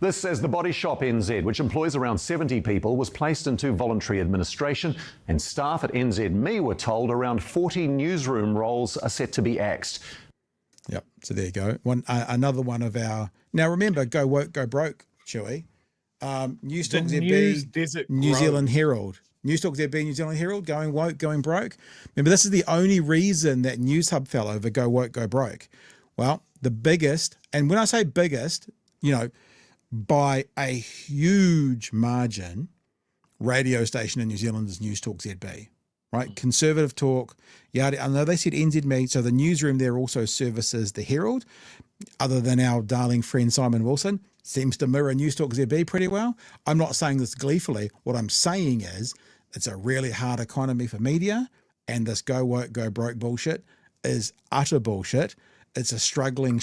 This as the Body Shop NZ, which employs around 70 people, was placed into voluntary administration, and staff at NZME were told around 40 newsroom roles are set to be axed. Yep, so there you go. Another one of our... Now remember, go woke, go broke, Chewy. Newstalk ZB, New Zealand Herald. Newstalk ZB, New Zealand Herald, going woke, going broke. Remember, this is the only reason that News Hub fell over, go woke, go broke. Well, the biggest, and when I say biggest, by a huge margin, radio station in New Zealand is Newstalk ZB, right? Conservative talk, yada. I know they said NZME, so the newsroom there also services the Herald, other than our darling friend Simon Wilson, seems to mirror Newstalk ZB pretty well. I'm not saying this gleefully. What I'm saying is it's a really hard economy for media, and this go woke, go broke bullshit is utter bullshit. It's a struggling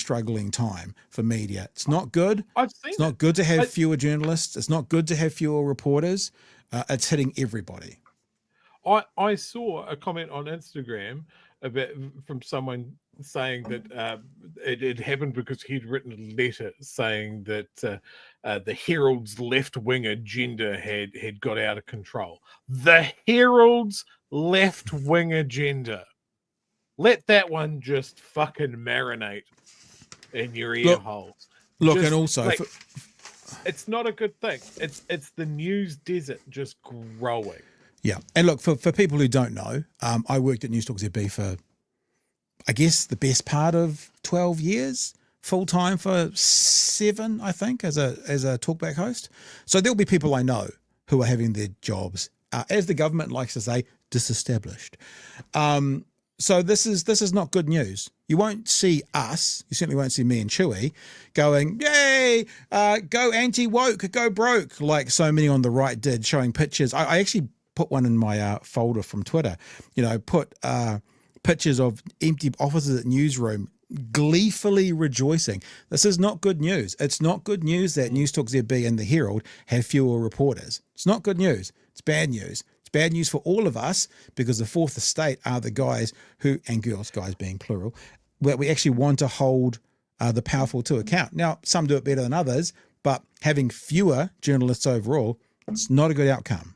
time for media. It's not good. It's not good to have fewer journalists. It's not good to have fewer reporters. It's hitting everybody. I saw a comment on Instagram from someone saying that it happened because he'd written a letter saying that the Herald's left-wing agenda had got out of control. The Herald's left-wing agenda. Let that one just fucking marinate in your ear holes. Look, and also, like, it's not a good thing. It's the news desert just growing. Yeah, and look, for people who don't know, I worked at News Talk ZB for, I guess, the best part of 12 years, full time for 7, I think, as a talkback host. So there'll be people I know who are having their jobs, as the government likes to say, disestablished. So this is not good news. You won't see us, you certainly won't see me and Chewy going, yay, go anti-woke, go broke, like so many on the right did, showing pictures. I actually put one in my folder from Twitter, put pictures of empty offices at Newsroom, gleefully rejoicing. This is not good news. It's not good news that News Talk ZB and the Herald have fewer reporters. It's not good news. It's bad news. It's bad news for all of us, because the Fourth Estate are the guys who, and girls, guys being plural, that we actually want to hold the powerful to account. Now, some do it better than others, but having fewer journalists overall, it's not a good outcome.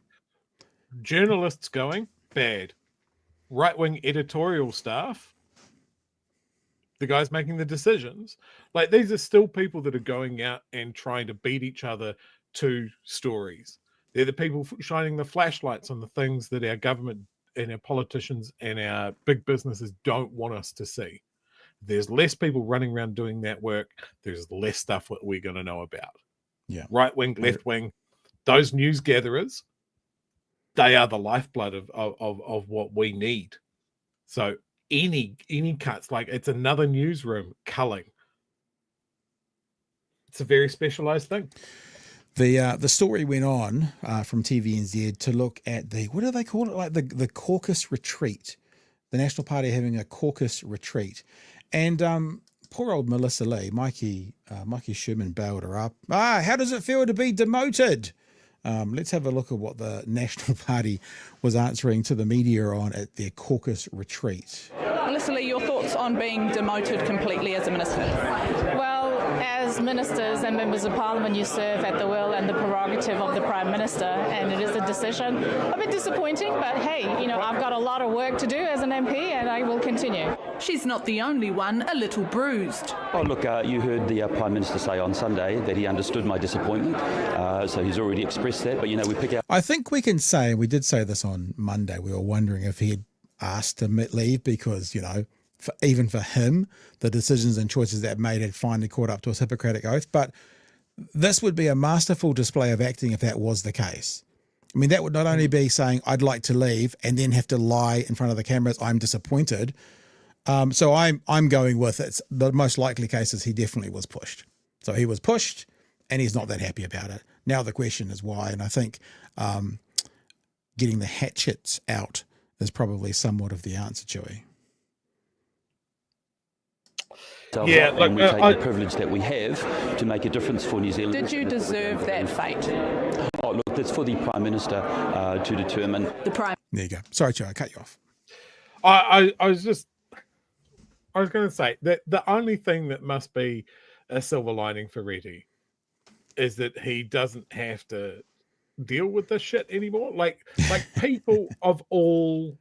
Journalists going, bad. Right-wing editorial staff, the guys making the decisions, like, these are still people that are going out and trying to beat each other to stories. They're the people shining the flashlights on the things that our government and our politicians and our big businesses don't want us to see. There's less people running around doing that work. There's less stuff that we're going to know about. Yeah. Right wing, left wing, those news gatherers, they are the lifeblood of what we need. So any cuts, like, it's another newsroom culling. It's a very specialized thing. The story went on from TVNZ to look at the, what do they call it? Like the caucus retreat, the National Party having a caucus retreat. And poor old Melissa Lee, Mikey Sherman bailed her up. How does it feel to be demoted? Let's have a look at what the National Party was answering to the media on at their caucus retreat. Melissa Lee, your thoughts on being demoted completely as a minister? Well, as ministers and members of parliament, you serve at the will and the prerogative of the Prime Minister, and it is a decision a bit disappointing, but hey, I've got a lot of work to do as an MP, and I will continue. She's not the only one a little bruised. Oh, look, you heard the Prime Minister say on Sunday that he understood my disappointment, so he's already expressed that, but we pick out... I think we can say, and we did say this on Monday, we were wondering if he had asked to leave because, even for him, the decisions and choices that made had finally caught up to his Hippocratic oath. But this would be a masterful display of acting if that was the case. I mean, that would not only be saying, I'd like to leave, and then have to lie in front of the cameras, I'm disappointed. So I'm going with it. The most likely case is he definitely was pushed. So he was pushed, and he's not that happy about it. Now the question is why, and I think getting the hatchets out is probably somewhat of the answer, Chewy. Yeah, look, we take the privilege that we have to make a difference for New Zealand. Did you deserve that fate? Oh, look, that's for the Prime Minister to determine. There you go. Sorry, Chewy, I cut you off. I was going to say that the only thing that must be a silver lining for Reti is that he doesn't have to deal with this shit anymore. Like people of all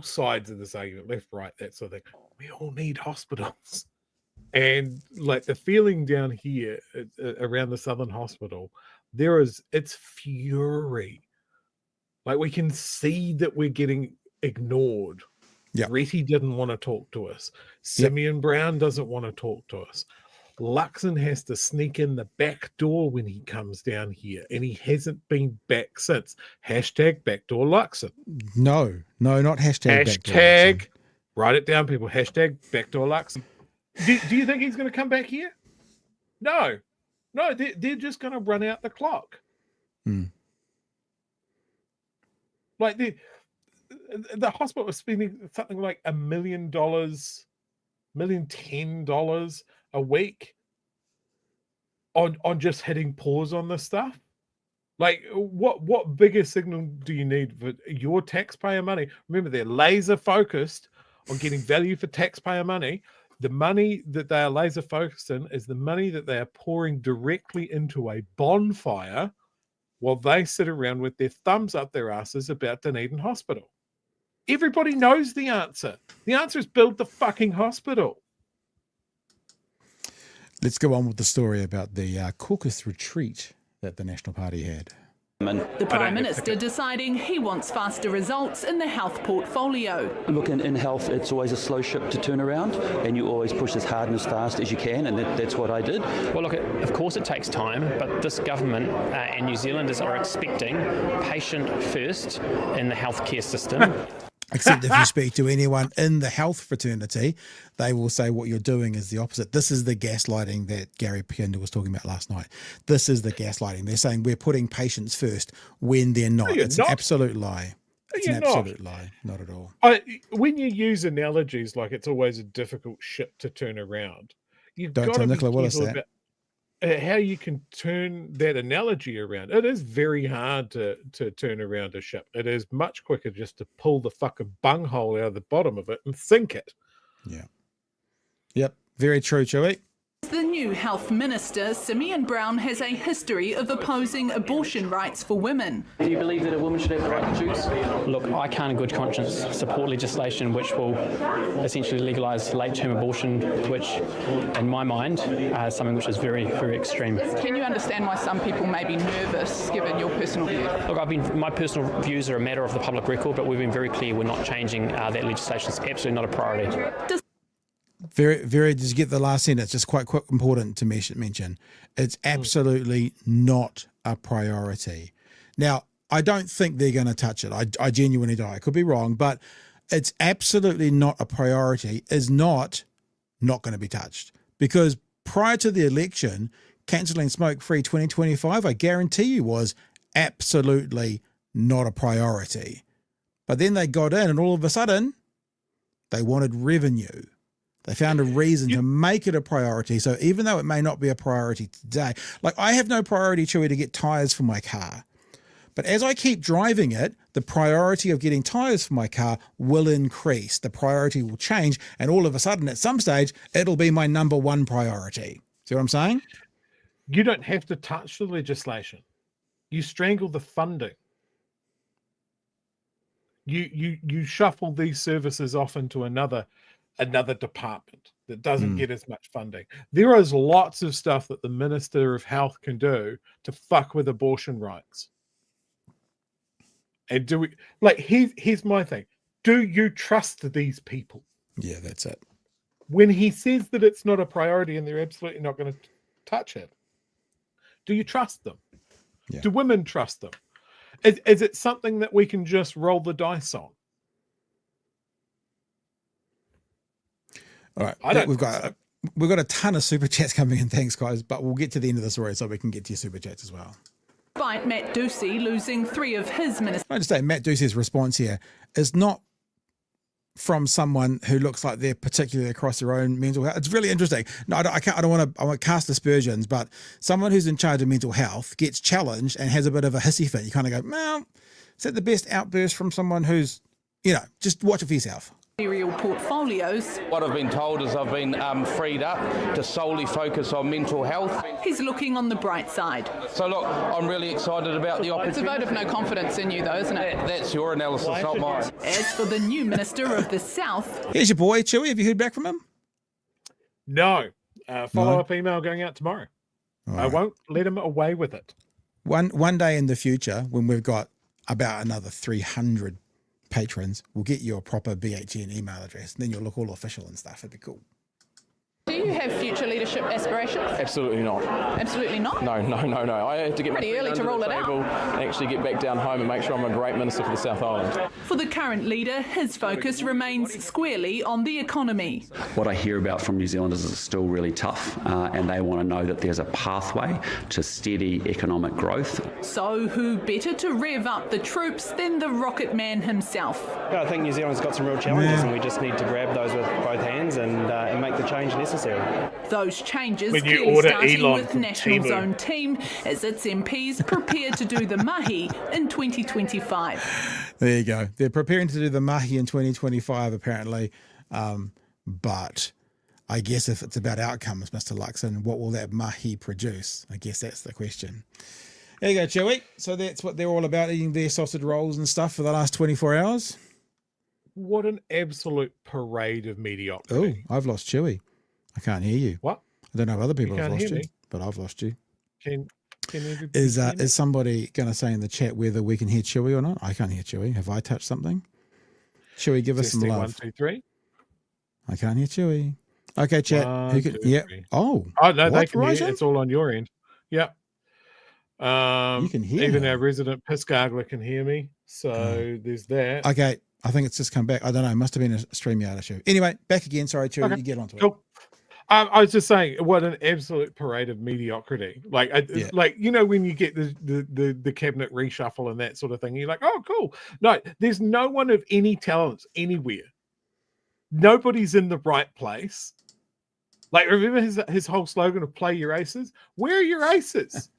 sides of this argument, left, right, that sort of thing, we all need hospitals. And like the feeling down here around the Southern Hospital, it's fury. Like we can see that we're getting ignored. Yep. Reti didn't want to talk to us. Simeon Brown doesn't want to talk to us. Luxon has to sneak in the back door when he comes down here, and he hasn't been back since. Hashtag backdoor Luxon. No, not hashtag backdoor Luxon. Write it down, people. Hashtag backdoor Luxon. Do you think he's going to come back here? No, they're just going to run out the clock. Like the hospital was spending something like $1 million, $1,010 a week on just hitting pause on this stuff. Like what bigger signal do you need for your taxpayer money? Remember, they're laser focused on getting value for taxpayer money. The money that they are laser focused in is the money that they are pouring directly into a bonfire while they sit around with their thumbs up their asses about Dunedin Hospital. Everybody knows the answer. The answer is build the fucking hospital. Let's go on with the story about the caucus retreat that the National Party had. The Prime Minister deciding he wants faster results in the health portfolio. Look, in health, it's always a slow ship to turn around, and you always push as hard and as fast as you can, and that's what I did. Well, look, of course it takes time, but this government and New Zealanders are expecting patient first in the healthcare system. Except if you speak to anyone in the health fraternity, they will say what you're doing is the opposite. This is the gaslighting that Gary Pienda was talking about last night. This is the gaslighting. They're saying we're putting patients first when they're not. It's an absolute lie. It's an absolute lie. Not at all. When you use analogies like it's always a difficult ship to turn around, you've got to be careful about how you can turn that analogy around. It is very hard to turn around a ship. It is much quicker just to pull the fucking bunghole out of the bottom of it and sink it. Yeah. Yep. Very true, Chewy. The new health minister, Simeon Brown, has a history of opposing abortion rights for women. Do you believe that a woman should have the right to choose? Look, I can't in good conscience support legislation which will essentially legalise late-term abortion, which, in my mind, is something which is very, very extreme. Can you understand why some people may be nervous, given your personal view? Look, my personal views are a matter of the public record, but we've been very clear we're not changing that legislation. It's absolutely not a priority. Very, just get the last sentence, just quite important to mention. It's absolutely not a priority. Now, I don't think they're going to touch it. I genuinely don't. I could be wrong, but it's absolutely not a priority, is not going to be touched. Because prior to the election, cancelling smoke-free 2025, I guarantee you, was absolutely not a priority. But then they got in and all of a sudden, they wanted revenue. They found a reason to make it a priority. So even though it may not be a priority today, like I have no priority, Chewy, to get tyres for my car. But as I keep driving it, the priority of getting tyres for my car will increase. The priority will change. And all of a sudden, at some stage, it'll be my number one priority. See what I'm saying? You don't have to touch the legislation. You strangle the funding. You shuffle these services off into another department that doesn't get as much funding. There is lots of stuff that the Minister of Health can do to fuck with abortion rights. And do we, like, here's my thing. Do you trust these people? Yeah, that's it. When he says that it's not a priority and they're absolutely not going to touch it, do you trust them? Yeah. Do women trust them? Is it something that we can just roll the dice on? All right, we've got a ton of super chats coming in. Thanks, guys. But we'll get to the end of the story so we can get to your super chats as well. Despite Matt Ducey losing 3 of his ministers. I just say Matt Ducey's response here is not from someone who looks like they're particularly across their own mental health. It's really interesting. No, I don't want to cast aspersions, but someone who's in charge of mental health gets challenged and has a bit of a hissy fit. You kind of go, well, is that the best outburst from someone who's, just watch it for yourself. Portfolios. What I've been told is I've been freed up to solely focus on mental health. He's looking on the bright side. So look, I'm really excited about the opportunity. It's a vote of no confidence in you, though, isn't it? That's your analysis, not mine. As for the new Minister of the South. Here's your boy, Chewy. Have you heard back from him? No. Follow-up email going out tomorrow. All I right. won't let him away with it. One day in the future, when we've got about another 300 patrons, we'll get you a proper BHN email address, and then you'll look all official and stuff. It'd be cool. Do you have future leadership aspirations? Absolutely not. Absolutely not? No. I have to get Pretty my early to roll it out. and actually get back down home and make sure I'm a great minister for the South Island. For the current leader, his focus remains squarely on the economy. What I hear about from New Zealanders is it's still really tough, and they want to know that there's a pathway to steady economic growth. So who better to rev up the troops than the rocket man himself? Yeah, I think New Zealand's got some real challenges, and we just need to grab those with both hands and make the change necessary. Those changes When you clearly order starting Elon with from National's Temu. own team as its MPs prepare to do the mahi in 2025. There you go. They're preparing to do the mahi in 2025, apparently. But I guess if it's about outcomes, Mr. Luxon, what will that mahi produce? I guess that's the question. There you go, Chewy. So that's what they're all about, eating their sausage rolls and stuff for the last 24 hours. What an absolute parade of mediocrity. Oh, I've lost Chewy. I can't hear you. What? I don't know if other people have can't lost hear you, me? but I've lost you. Can everybody Is hear me? is somebody going to say in the chat whether we can hear Chewy or not? I can't hear Chewy. Have I touched something? Chewy, give us some Testing, love. 1, 2, 3. I can't hear Chewy. Okay, chat. One, Who can? two, Yeah. three. Oh. Oh no, they what, can hear. Verizon? It's all on your end. Yeah. You can hear Even her. our resident piss gargler can hear me. So there's that. Okay. I think it's just come back. I don't know. It must have been a StreamYard issue. Anyway, back again. Sorry, Chewy. Okay, You get onto it. Cool. I was just saying, what an absolute parade of mediocrity! Like, like when you get the cabinet reshuffle and that sort of thing, you're like, oh, cool. No, there's no one of any talents anywhere. Nobody's in the right place. Like, remember his whole slogan of "Play your aces." Where are your aces?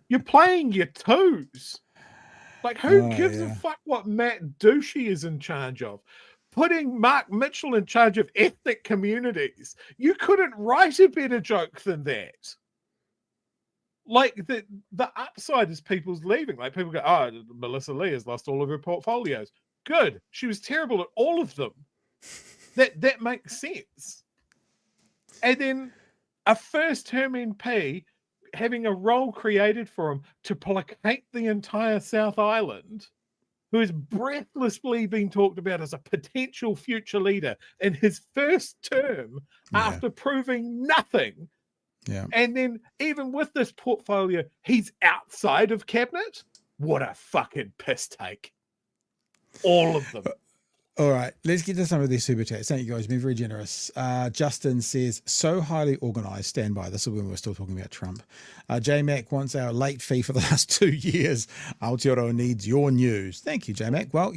You're playing your twos. Like, who gives a fuck what Matt Douchey is in charge of? Putting Mark Mitchell in charge of ethnic communities. You couldn't write a better joke than that. Like, the upside is people's leaving. Like, people go, oh, Melissa Lee has lost all of her portfolios. Good. She was terrible at all of them. That makes sense. And then a first-term MP having a role created for him to placate the entire South Island, who is breathlessly being talked about as a potential future leader in his first term after proving nothing. Yeah. And then even with this portfolio, he's outside of cabinet. What a fucking piss take. All of them. All right, let's get to some of these super chats. Thank you guys, been very generous. Justin says, so highly organized, stand by. This is when we're still talking about Trump. J-Mac wants our late fee for the last 2 years. Aotearoa needs your news. Thank you, J-Mac. Well,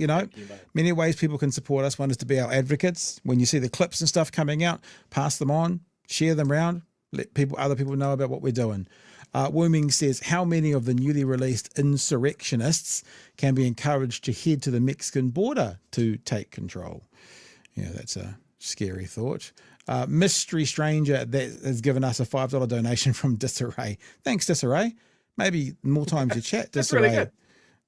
many ways people can support us. One is to be our advocates. When you see the clips and stuff coming out, pass them on, share them around, let other people know about what we're doing. Wooming says, how many of the newly released insurrectionists can be encouraged to head to the Mexican border to take control? Yeah, that's a scary thought. Mystery Stranger that has given us a $5 donation from Disarray. Thanks, Disarray. Maybe the more times you chat, Disarray, really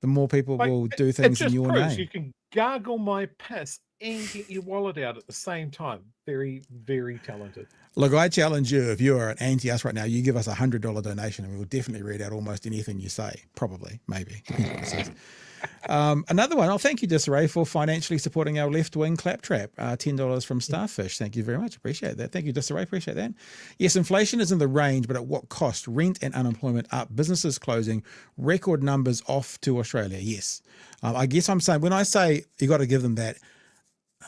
the more people will do things in your name. You can gargle my piss and get your wallet out at the same time. Very, very talented. Look, I challenge you, if you are an anti-us right now, you give us $100 donation and we will definitely read out almost anything you say. Probably, maybe. Depends what it says. Another one. Thank you, Disarray, for financially supporting our left-wing claptrap. $10 from Starfish. Thank you very much. Appreciate that. Thank you, Disarray. Appreciate that. Yes, inflation is in the range, but at what cost? Rent and unemployment up. Businesses closing. Record numbers off to Australia. Yes. I guess I'm saying, when I say you got to give them that,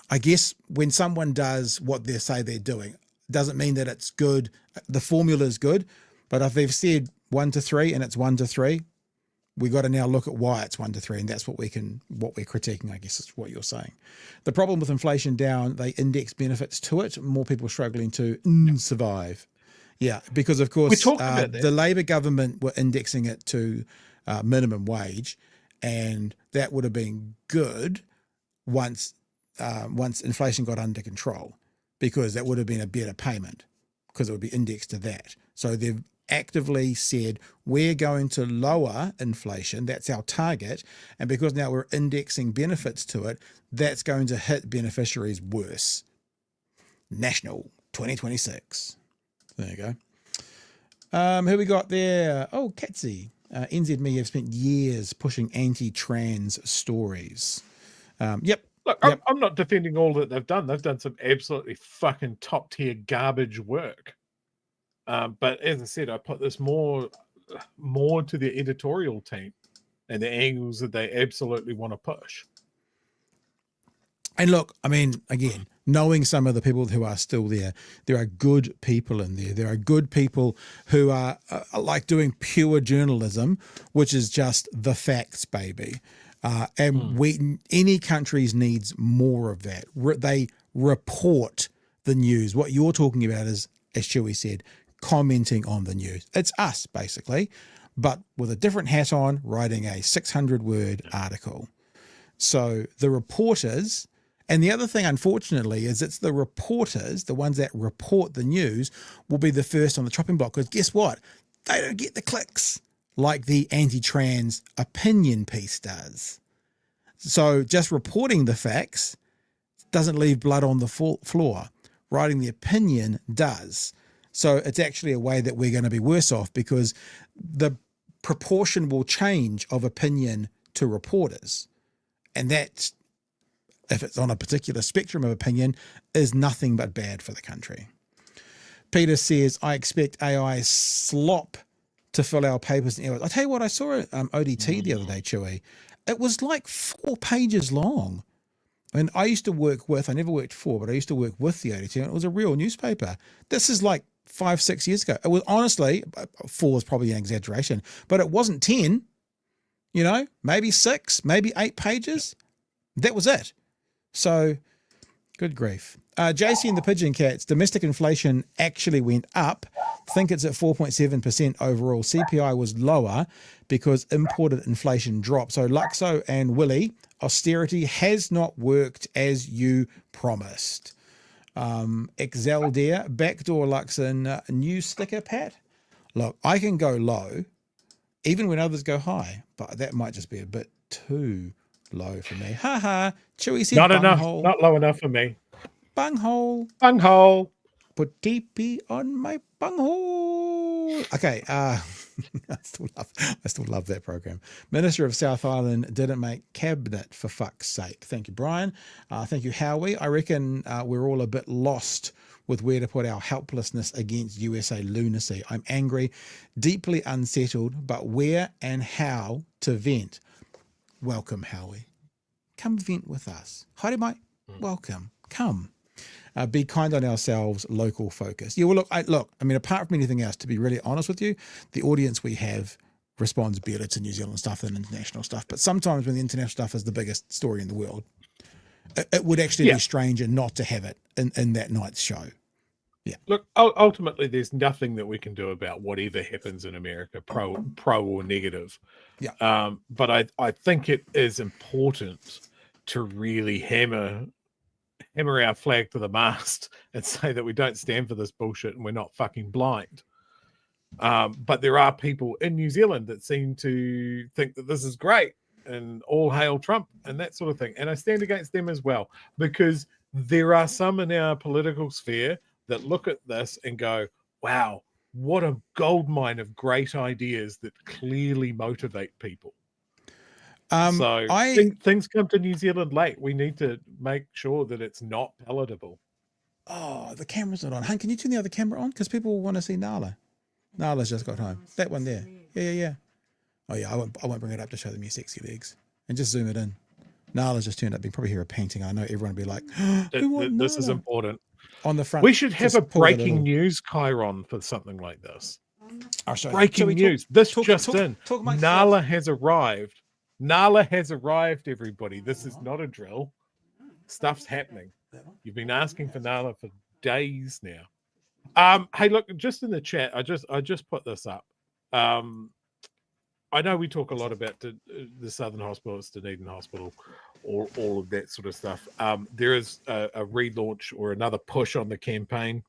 I guess when someone does what they say they're doing, doesn't mean that it's good. The formula is good, but if they've said 1 to 3 and it's 1 to 3, we got to now look at why it's 1 to 3, and that's what we're critiquing, I guess is what you're saying. The problem with inflation down, they index benefits to it, more people struggling to survive. Yeah, because of course the Labor government were indexing it to minimum wage, and that would have been good once inflation got under control, because that would have been a better payment because it would be indexed to that. So they've actively said, we're going to lower inflation. That's our target. And because now we're indexing benefits to it, that's going to hit beneficiaries worse. National 2026. There you go. Who we got there? Oh, Katsy. NZME have spent years pushing anti-trans stories. Yep. Look, Yep. I'm not defending all that they've done. They've done some absolutely fucking top tier garbage work. But as I said, I put this more to the editorial team and the angles that they absolutely want to push. And look, I mean, again, knowing some of the people who are still there are good people in there. There are good people who are like doing pure journalism, which is just the facts, baby. Any countries needs more of that. They report the news. What you're talking about is, as Chewy said, commenting on the news. It's us, basically, but with a different hat on, writing a 600-word article. So the reporters, and the other thing, unfortunately, is it's the reporters, the ones that report the news, will be the first on the chopping block, because guess what? They don't get the clicks. like the anti-trans opinion piece does. So just reporting the facts doesn't leave blood on the floor. Writing the opinion does. So it's actually a way that we're going to be worse off, because the proportion will change of opinion to reporters. And that, if it's on a particular spectrum of opinion, is nothing but bad for the country. Peter says, I expect AI slop to fill our papers and errors. I tell you what, I saw ODT the other day, Chewy. It was like 4 pages long. And I used to work with, I never worked for, but I used to work with the ODT, and it was a real newspaper. This is like 5-6 years ago. It was, honestly, 4 is probably an exaggeration, but it wasn't 10, you know, maybe 6, maybe 8 pages. That was it. So good grief. JC and the Pigeon Cats, domestic inflation actually went up. Think it's at 4.7% overall. CPI was lower because imported inflation dropped. So Luxo and Willie, austerity has not worked as you promised. Exaldair, backdoor Luxon, new sticker, Pat. Look, I can go low even when others go high, but that might just be a bit too low for me. Ha ha. Chewy said not enough, bunghole. not low enough for me. Bunghole. Bunghole. Put TP on my bunghole. Okay. I still love that program. Minister of South Island didn't make cabinet, for fuck's sake. Thank you, Brian. Thank you, Howie. I reckon we're all a bit lost with where to put our helplessness against USA lunacy. I'm angry, deeply unsettled, but where and how to vent. Welcome, Howie. Come vent with us. Haere mai. Welcome. Come. Be kind on ourselves, local focus. Yeah, well, look, I mean, apart from anything else, to be really honest with you, the audience we have responds better to New Zealand stuff than international stuff. But sometimes when the international stuff is the biggest story in the world, it would actually be stranger not to have it in that night's show. Yeah. Look, ultimately, there's nothing that we can do about whatever happens in America, pro or negative. Yeah. But I think it is important to really hammer our flag to the mast and say that we don't stand for this bullshit and we're not fucking blind. But there are people in New Zealand that seem to think that this is great and all hail Trump and that sort of thing. And I stand against them as well, because there are some in our political sphere that look at this and go, wow, what a goldmine of great ideas that clearly motivate people. So I think things come to New Zealand late. We need to make sure that it's not palatable. Oh, the camera's not on. Hun, can you turn the other camera on? Because people want to see Nala. Nala's just got home. That one there. Yeah. Oh yeah, I won't bring it up to show them your sexy legs. And just zoom it in. Nala's just turned up. You can probably hear her panting. I know everyone will be like, this is important. On the front. We should have a breaking news chyron for something like this. Breaking news. Nala has arrived. Nala has arrived, everybody. This is not a drill. Stuff's happening. You've been asking for Nala for days now. Hey, look, just in the chat, I just put this up. I know we talk a lot about the Southern Hospital, it's Dunedin Hospital, all of that sort of stuff. There is a relaunch or another push on the campaign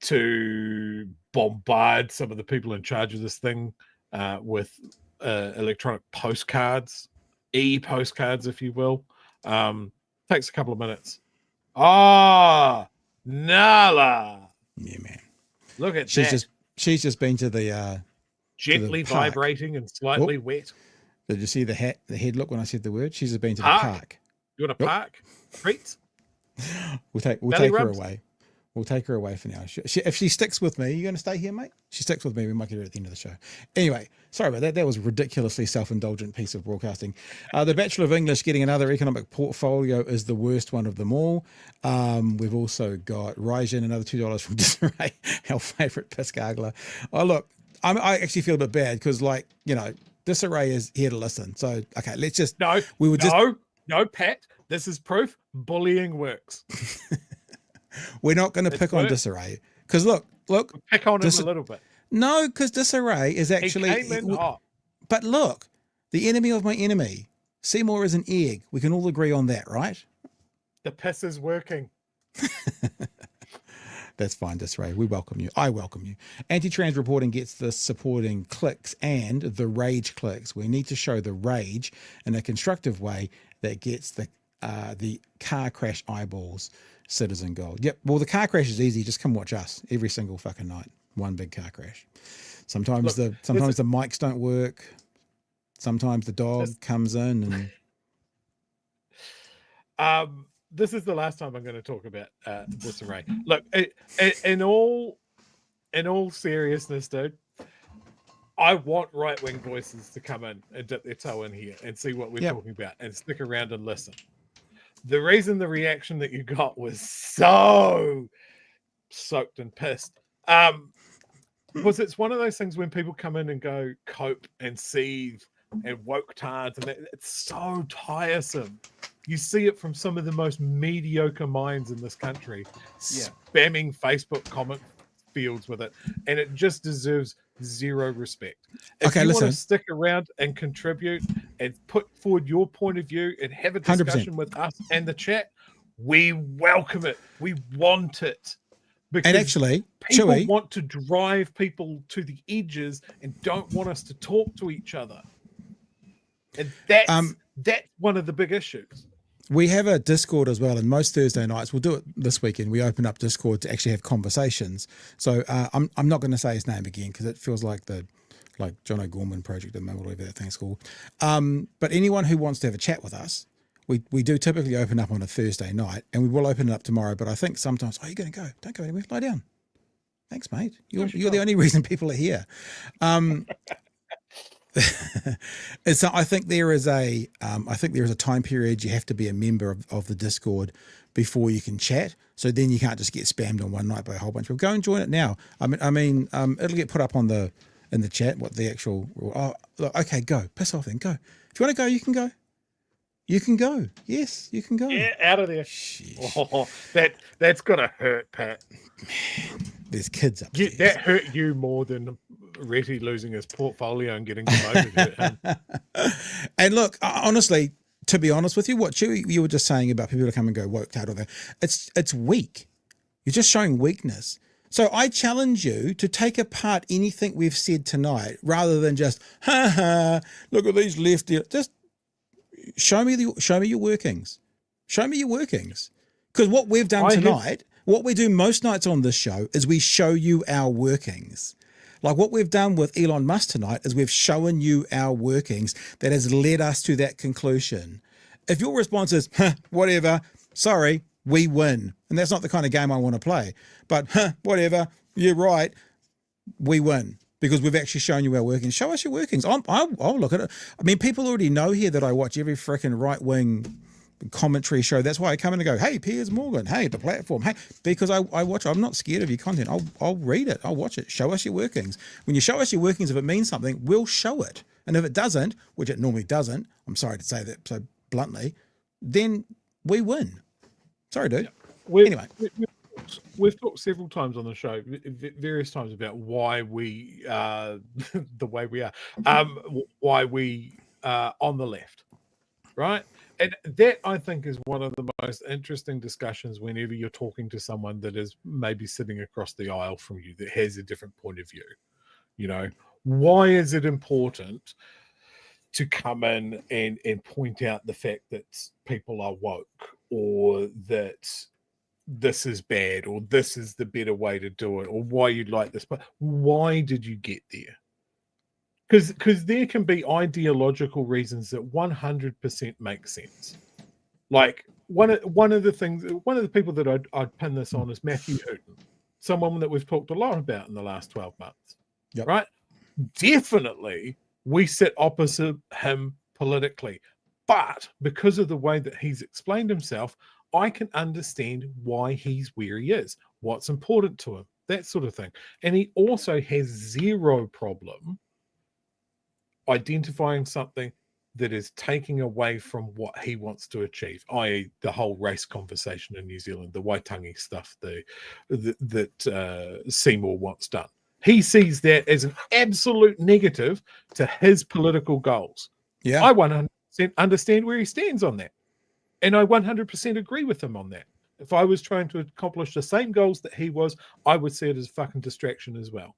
to bombard some of the people in charge of this thing with electronic postcards, e-postcards, if you will. Takes a couple of minutes. Nala. Yeah, man. Look at that. She's just been to the gently vibrating and slightly wet. Did you see the head look when I said the word? She's just been to the park. You want a park? Treats? We'll take her away. We'll take her away for now. If she sticks with me, you going to stay here, mate? She sticks with me, we might get her at the end of the show. Anyway, sorry about that. That was a ridiculously self-indulgent piece of broadcasting. The Bachelor of English getting another economic portfolio is the worst one of them all. We've also got Raijin, another $2 from Disarray, our favourite piss gargler. Oh, look, I actually feel a bit bad because, like, you know, Disarray is here to listen. So, okay, let's just... No, Pat, this is proof bullying works. We're not going to pick on Disarray because look, we'll pick on him a little bit. No, because Disarray is actually. He came in hot. But look, the enemy of my enemy. Seymour is an egg. We can all agree on that, right? The piss is working. That's fine, Disray. We welcome you. I welcome you. Anti-trans reporting gets the supporting clicks and the rage clicks. We need to show the rage in a constructive way that gets the car crash eyeballs. Citizen Gold. Yep. Well, the car crash is easy. Just come watch us every single fucking night. One big car crash. Sometimes the mics don't work. Sometimes the dog comes in and. This is the last time I'm going to talk about disarray. Look, in all seriousness, dude, I want right-wing voices to come in and dip their toe in here and see what we're talking about and stick around and listen. The reason the reaction that you got was so soaked and pissed was it's one of those things when people come in and go cope and seethe and woke tards, and it's so tiresome. You see it from some of the most mediocre minds in this country, spamming Facebook comment fields with it, and it just deserves zero respect. If you want to stick around and contribute and put forward your point of view and have a discussion 100%. with us and the chat, we welcome it. We want it. Because and actually, people Chewy, want to drive people to the edges and don't want us to talk to each other. And that's one of the big issues. we have a Discord as well, and most Thursday nights, we'll do it this weekend, we open up Discord to actually have conversations. So I'm not going to say his name again because it feels like the John O'Gorman project at the moment, whatever that thing's called. But anyone who wants to have a chat with us, we do typically open up on a Thursday night, and we will open it up tomorrow. But I think sometimes, you're going to go. Don't go anywhere. Lie down. Thanks, mate. You're the only reason people are here. So I think there is a time period you have to be a member of the Discord before you can chat. So then you can't just get spammed on one night by a whole bunch of people. Go and join it now. I mean, it'll get put up in the chat what the actual. Oh, look, okay, go. Piss off then. Go. If you want to go, you can go. You can go. Yes, you can go. Yeah, out of there. Oh, that's gonna hurt, Pat. Man, there's kids up there. That hurt you more than Retty losing his portfolio and getting promoted. And look, honestly, to be honest with you, what you were just saying about people to come and go woke out of there, it's weak. You're just showing weakness. So I challenge you to take apart anything we've said tonight rather than just, look at these lefty. Just show me your workings. Show me your workings. Because what we've done tonight, what we do most nights on this show is we show you our workings. Like what we've done with Elon Musk tonight is we've shown you our workings that has led us to that conclusion. If your response is, whatever, sorry, we win. And that's not the kind of game I want to play. But, whatever, you're right, we win. Because we've actually shown you our workings. Show us your workings. I'll look at it. I mean, people already know here that I watch every freaking right-wing commentary show. That's why I come in and go, hey, Piers Morgan, hey, the platform, hey, because I watch. I'm not scared of your content. I'll read it. I'll watch it. Show us your workings. When you show us your workings, if it means something, we'll show it. And if it doesn't, which it normally doesn't, I'm sorry to say that so bluntly, then we win. Sorry, dude. Anyway. We've talked several times on the show, various times, about why we are the way we are, why we are on the left, right? And that, I think, is one of the most interesting discussions whenever you're talking to someone that is maybe sitting across the aisle from you that has a different point of view. You know, why is it important to come in and point out the fact that people are woke, or that this is bad, or this is the better way to do it, or why you'd like this? But why did you get there? Because there can be ideological reasons that 100% make sense. Like one of the people that I'd pin this on is Matthew Hooton, someone that we've talked a lot about in the last 12 months. Yep. Right? Definitely we sit opposite him politically, but because of the way that he's explained himself, I can understand why he's where he is, what's important to him, that sort of thing. And he also has zero problem identifying something that is taking away from what he wants to achieve, i.e. the whole race conversation in New Zealand, the Waitangi stuff that Seymour wants done. He sees that as an absolute negative to his political goals. Yeah, I 100% understand where he stands on that. And I 100% agree with him on that. If I was trying to accomplish the same goals that he was, I would see it as fucking distraction as well.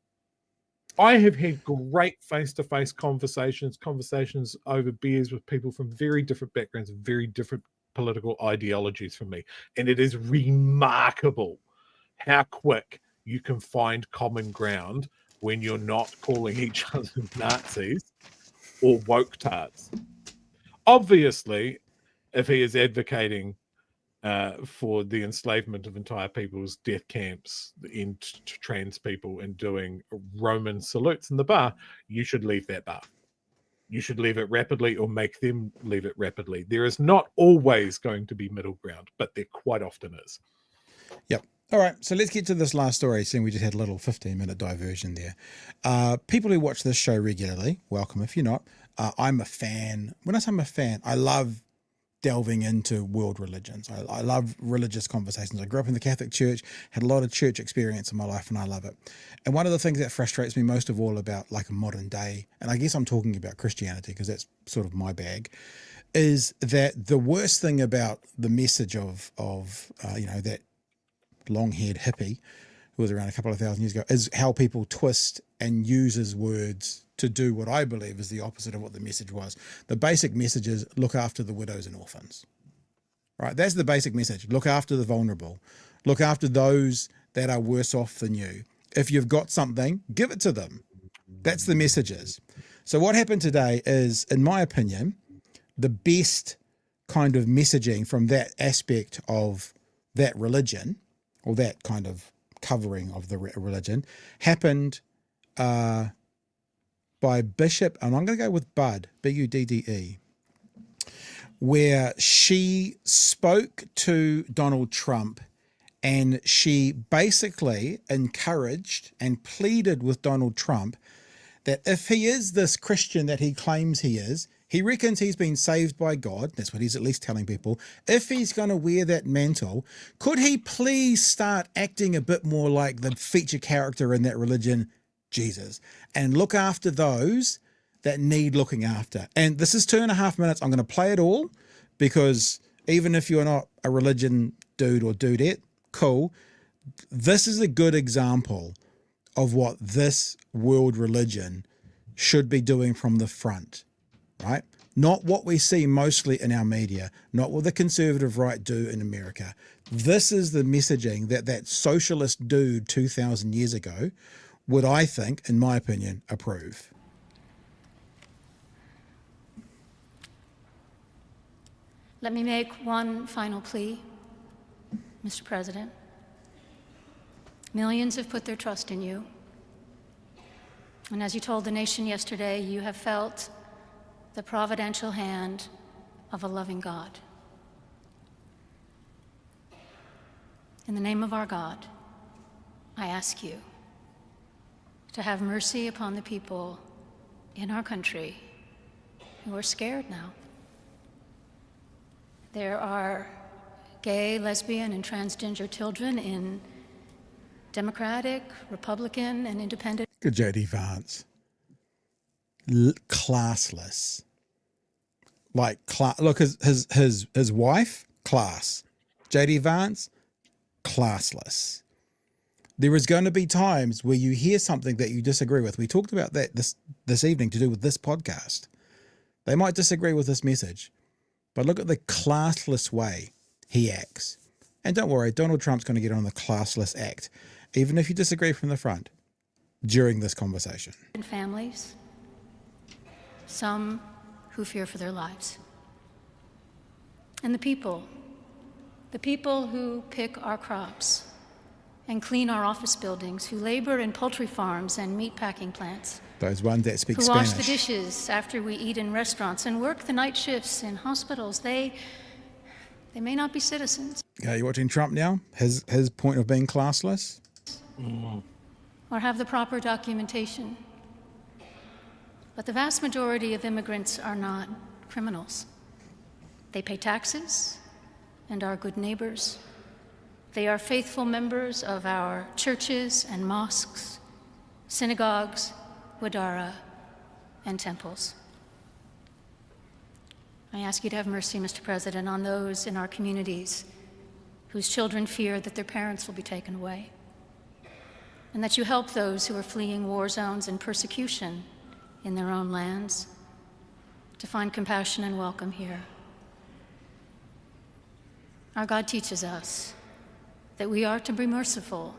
I have had great face-to-face conversations over beers with people from very different backgrounds, very different political ideologies from me. And it is remarkable how quick you can find common ground when you're not calling each other Nazis or woke tarts. Obviously, if he is advocating for the enslavement of entire people's death camps, the end to trans people, and doing Roman salutes in the bar, you should leave that bar. You should leave it rapidly or make them leave it rapidly. There is not always going to be middle ground, but there quite often is. Yep. All right, so let's get to this last story, seeing we just had a little 15-minute diversion there. People who watch this show regularly, welcome. If you're not, I'm a fan. When I say I'm a fan, I love delving into world religions. I love religious conversations. I grew up in the Catholic Church, had a lot of church experience in my life, and I love it. And one of the things that frustrates me most of all about like a modern day, and I guess I'm talking about Christianity because that's sort of my bag, is that the worst thing about the message of that long-haired hippie who was around a couple of thousand years ago is how people twist and use his words to do what I believe is the opposite of what the message was. The basic message is look after the widows and orphans, right? That's the basic message. Look after the vulnerable. Look after those that are worse off than you. If you've got something, give it to them. That's the messages. So what happened today is, in my opinion, the best kind of messaging from that aspect of that religion, or that kind of covering of the religion, happened by Bishop, and I'm going to go with Budde, B-U-D-D-E, where she spoke to Donald Trump and she basically encouraged and pleaded with Donald Trump that if he is this Christian that he claims he is, he reckons he's been saved by God. That's what he's at least telling people. If he's going to wear that mantle, could he please start acting a bit more like the feature character in that religion, Jesus, and look after those that need looking after? And this is 2.5 minutes. I'm going to play it all because even if you're not a religion dude or dudette, cool. This is a good example of what this world religion should be doing from the front. Right? Not what we see mostly in our media, not what the conservative right do in America. This is the messaging that socialist dude 2,000 years ago would, I think, in my opinion, approve. Let me make one final plea, Mr. President. Millions have put their trust in you. And as you told the nation yesterday, you have felt the providential hand of a loving God. In the name of our God, I ask you to have mercy upon the people in our country who are scared now. There are gay, lesbian, and transgender children in Democratic, Republican, and Independent. Good J.D. Vance. Classless. Like, look, his wife, class. J.D. Vance, classless. There is going to be times where you hear something that you disagree with. We talked about that this evening to do with this podcast. They might disagree with this message, but look at the classless way he acts. And don't worry, Donald Trump's going to get on the classless act, even if you disagree from the front during this conversation. Families, some who fear for their lives. And the people who pick our crops and clean our office buildings, who labor in poultry farms and meat packing plants. Those ones that speak Spanish. Who wash the dishes after we eat in restaurants and work the night shifts in hospitals. They may not be citizens. Are you watching Trump now? His point of being classless? Or have the proper documentation. But the vast majority of immigrants are not criminals. They pay taxes and are good neighbors. They are faithful members of our churches and mosques, synagogues, wadara, and temples. I ask you to have mercy, Mr. President, on those in our communities whose children fear that their parents will be taken away, and that you help those who are fleeing war zones and persecution in their own lands to find compassion and welcome here. Our God teaches us that we are to be merciful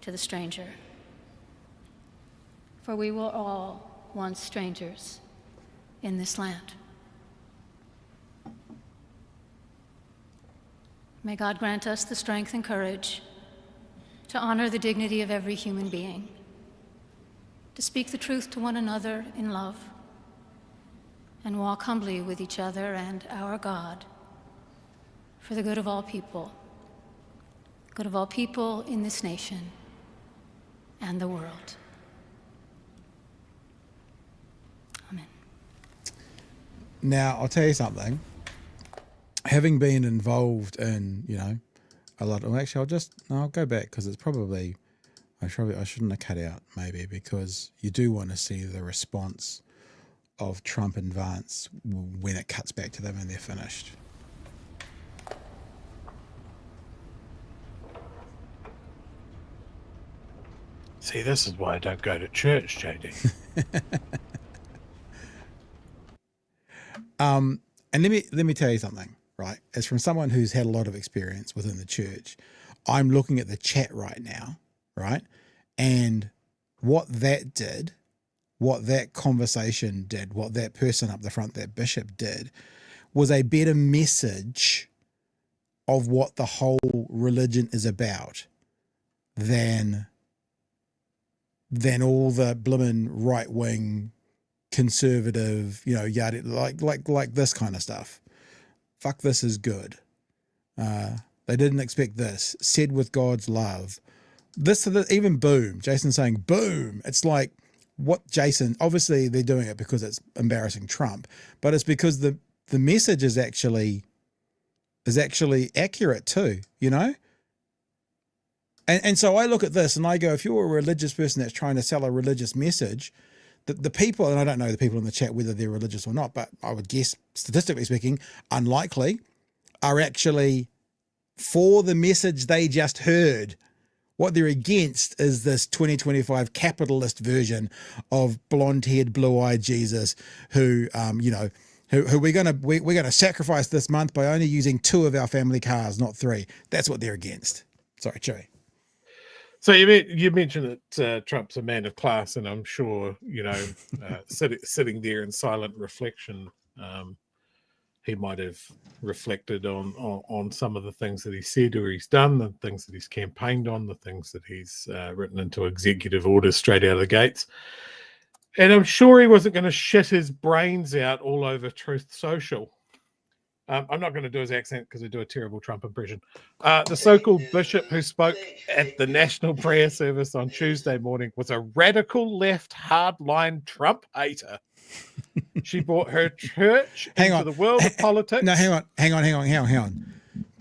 to the stranger, for we were all once strangers in this land. May God grant us the strength and courage to honor the dignity of every human being, to speak the truth to one another in love, and walk humbly with each other and our God for the good of all people in this nation and the world. Amen. Now, I'll tell you something. Having been involved in, a lot of, actually, I'll go back because it's probably, I shouldn't have cut out maybe, because you do want to see the response of Trump and Vance when it cuts back to them and they're finished. See, this is why I don't go to church, JD. And let me tell you something, right? As from someone who's had a lot of experience within the church, I'm looking at the chat right now, right? And what that did, what that conversation did, what that person up the front, that bishop did, was a better message of what the whole religion is about than all the blimmin' right-wing conservative, yada, like this kind of stuff. Fuck, this is good. They didn't expect this. Said with God's love. Even boom. Jason's saying boom. It's like, what Jason, obviously they're doing it because it's embarrassing Trump, but it's because the message is actually accurate too, And so I look at this and I go, if you're a religious person that's trying to sell a religious message, the people, and I don't know the people in the chat whether they're religious or not, but I would guess, statistically speaking, unlikely, are actually for the message they just heard. What they're against is this 2025 capitalist version of blonde-haired, blue-eyed Jesus who we're gonna sacrifice this month by only using 2 of our family cars, not 3. That's what they're against. Sorry, Chewy. So you mentioned that Trump's a man of class, and I'm sure sitting there in silent reflection, he might have reflected on some of the things that he said or he's done, the things that he's campaigned on, the things that he's written into executive orders straight out of the gates. And I'm sure he wasn't going to shit his brains out all over Truth Social. I'm not going to do his accent because I do a terrible Trump impression. The so-called bishop who spoke at the national prayer service on Tuesday morning was a radical left hardline Trump hater. She brought her church into the world of politics. No, hang on.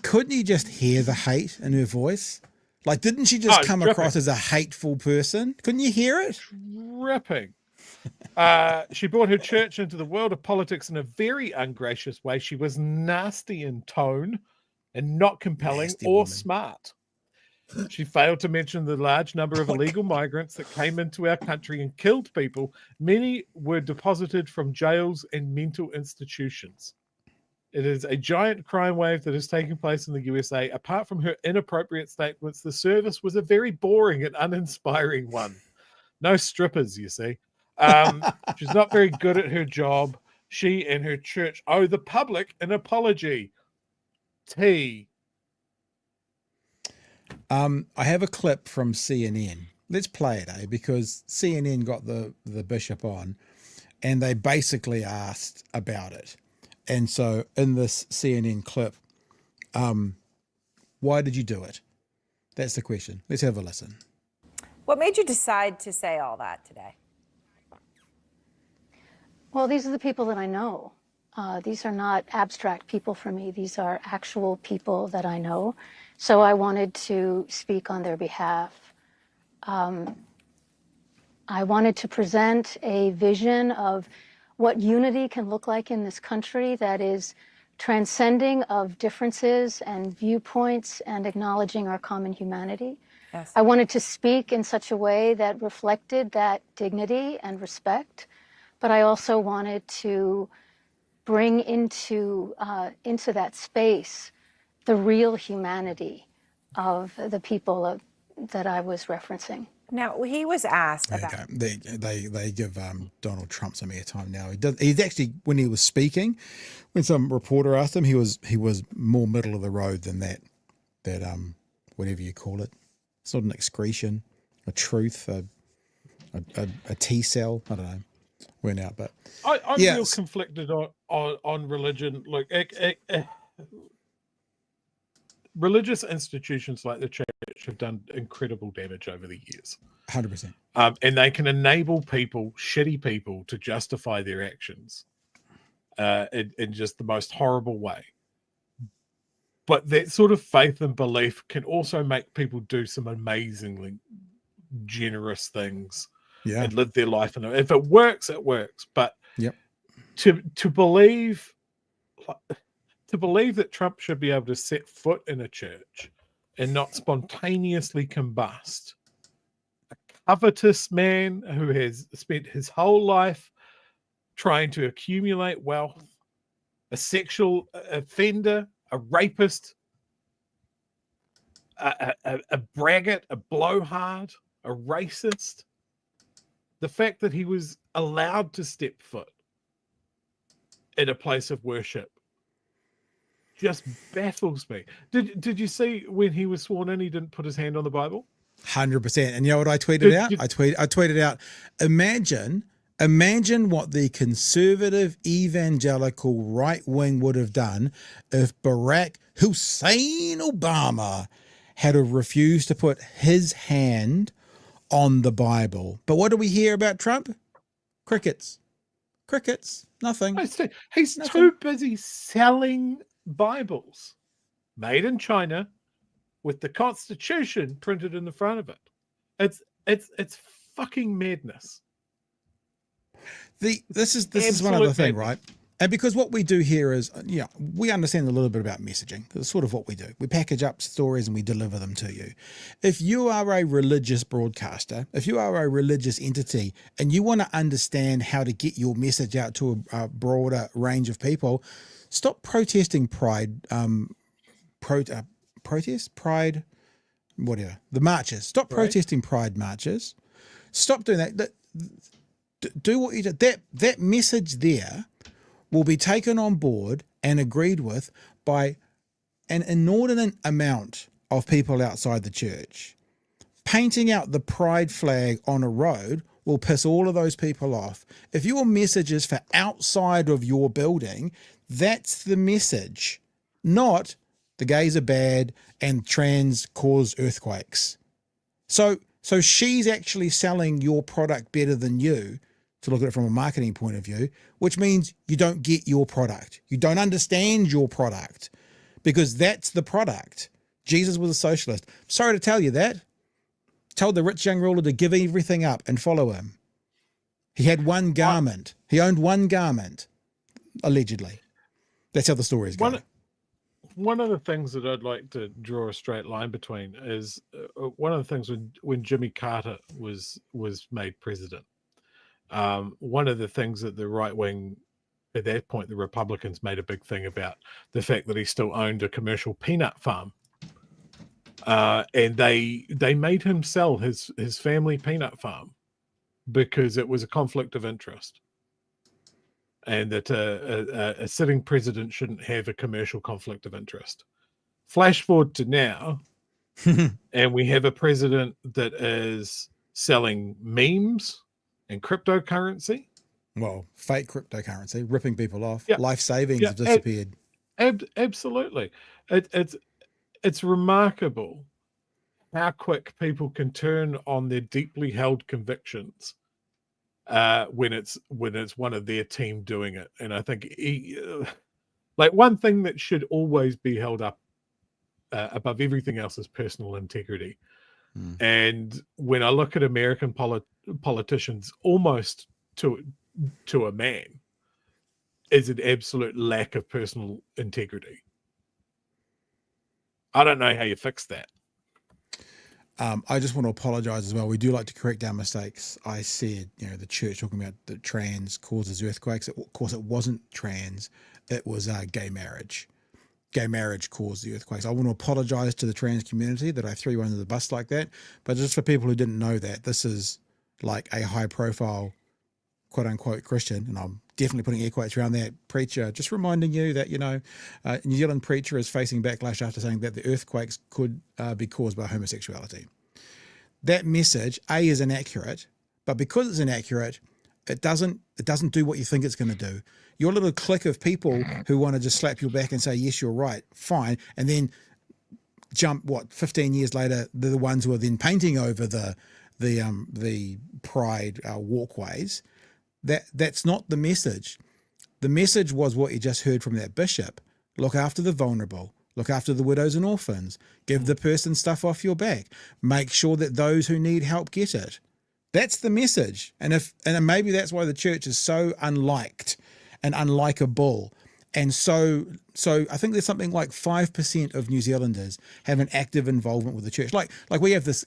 Couldn't you just hear the hate in her voice? Like, didn't she just come across as a hateful person? Couldn't you hear it? Dripping. She brought her church into the world of politics in a very ungracious way. She was nasty in tone and not compelling or smart. She failed to mention the large number of illegal migrants that came into our country and killed people. Many were deposited from jails and mental institutions. It is a giant crime wave that is taking place in the USA. Apart from her inappropriate statements, the service was a very boring and uninspiring one. No strippers, you see. She's not very good at her job. She and her church owe the public an apology. T. I have a clip from CNN. Let's play it, because CNN got the bishop on and they basically asked about it. And so in this CNN clip, why did you do it? That's the question. Let's have a listen. What made you decide to say all that today? Well, these are the people that I know. These are not abstract people for me. These are actual people that I know. So I wanted to speak on their behalf. I wanted to present a vision of what unity can look like in this country that is transcending of differences and viewpoints and acknowledging our common humanity. Yes. I wanted to speak in such a way that reflected that dignity and respect, but I also wanted to bring into that space the real humanity of the people that I was referencing. Now, he was asked about... They give Donald Trump some airtime now. He's actually, when he was speaking, when some reporter asked him, he was more middle of the road than that whatever you call it. It's not an excretion, a truth, a T cell. I don't know. Went out, but I'm real conflicted on religion. Like religious institutions like the church have done incredible damage over the years. 100%. And they can enable people, shitty people, to justify their actions in just the most horrible way. But that sort of faith and belief can also make people do some amazingly generous things and live their life. And if it works, it works. But to believe that Trump should be able to set foot in a church and not spontaneously combust, a covetous man who has spent his whole life trying to accumulate wealth, a sexual offender, a rapist, a braggart, a blowhard, a racist. The fact that he was allowed to step foot in a place of worship just baffles me. Did you see when he was sworn in, he didn't put his hand on the Bible? 100%. And you know what I tweeted out? I tweeted out, imagine what the conservative evangelical right wing would have done if Barack Hussein Obama had refused to put his hand on the Bible. But what do we hear about Trump? Crickets. Nothing. He's too busy selling Bibles made in China with the Constitution printed in the front of it. It's fucking madness. This is one other thing, right? And because what we do here is, we understand a little bit about messaging. That's sort of what we do. We package up stories and we deliver them to you. If you are a religious broadcaster, if you are a religious entity and you want to understand how to get your message out to a broader range of people, stop protesting pride, the marches. Stop protesting pride marches. Stop doing that. Do what you do. That message there will be taken on board and agreed with by an inordinate amount of people outside the church. Painting out the pride flag on a road will piss all of those people off. If your message is for outside of your building, that's the message, not the gays are bad and trans cause earthquakes. So she's actually selling your product better than you, to look at it from a marketing point of view, which means you don't get your product. You don't understand your product because that's the product. Jesus was a socialist. Sorry to tell you that. Told the rich young ruler to give everything up and follow him. He had one garment. He owned one garment, allegedly. That's how the story is going. One of the things that I'd like to draw a straight line between is one of the things when Jimmy Carter was made president. One of the things that the right wing, at that point, the Republicans made a big thing about the fact that he still owned a commercial peanut farm. And they made him sell his family peanut farm because it was a conflict of interest. And that a sitting president shouldn't have a commercial conflict of interest. Flash forward to now, and we have a president that is selling memes and cryptocurrency. Well, fake cryptocurrency, ripping people off. Life savings have disappeared. Absolutely. It's remarkable how quick people can turn on their deeply held convictions when it's one of their team doing it. And I think one thing that should always be held up above everything else is personal integrity. And when I look at American politicians, almost to a man, is an absolute lack of personal integrity. I don't know how you fix that. I just want to apologize as well. We do like to correct our mistakes. I said, the church talking about the trans causes earthquakes. Of course, it wasn't trans. It was gay marriage. Gay marriage caused the earthquakes. I want to apologize to the trans community that I threw you under the bus like that. But just for people who didn't know that, this is like a high profile, quote unquote, Christian, and I'm definitely putting air quotes around that, preacher, just reminding you that, New Zealand preacher is facing backlash after saying that the earthquakes could be caused by homosexuality. That message, A, is inaccurate, but because it's inaccurate, it doesn't do what you think it's going to do. Your little clique of people who want to just slap your back and say, yes, you're right, fine, and then jump, 15 years later, they're the ones who are then painting over the pride walkways. That's not the message. The message was what you just heard from that bishop. Look after the vulnerable. Look after the widows and orphans. Give the person stuff off your back. Make sure that those who need help get it. That's the message. And maybe that's why the church is so unliked and unlikable. And so I think there's something like 5% of New Zealanders have an active involvement with the church. Like we have this,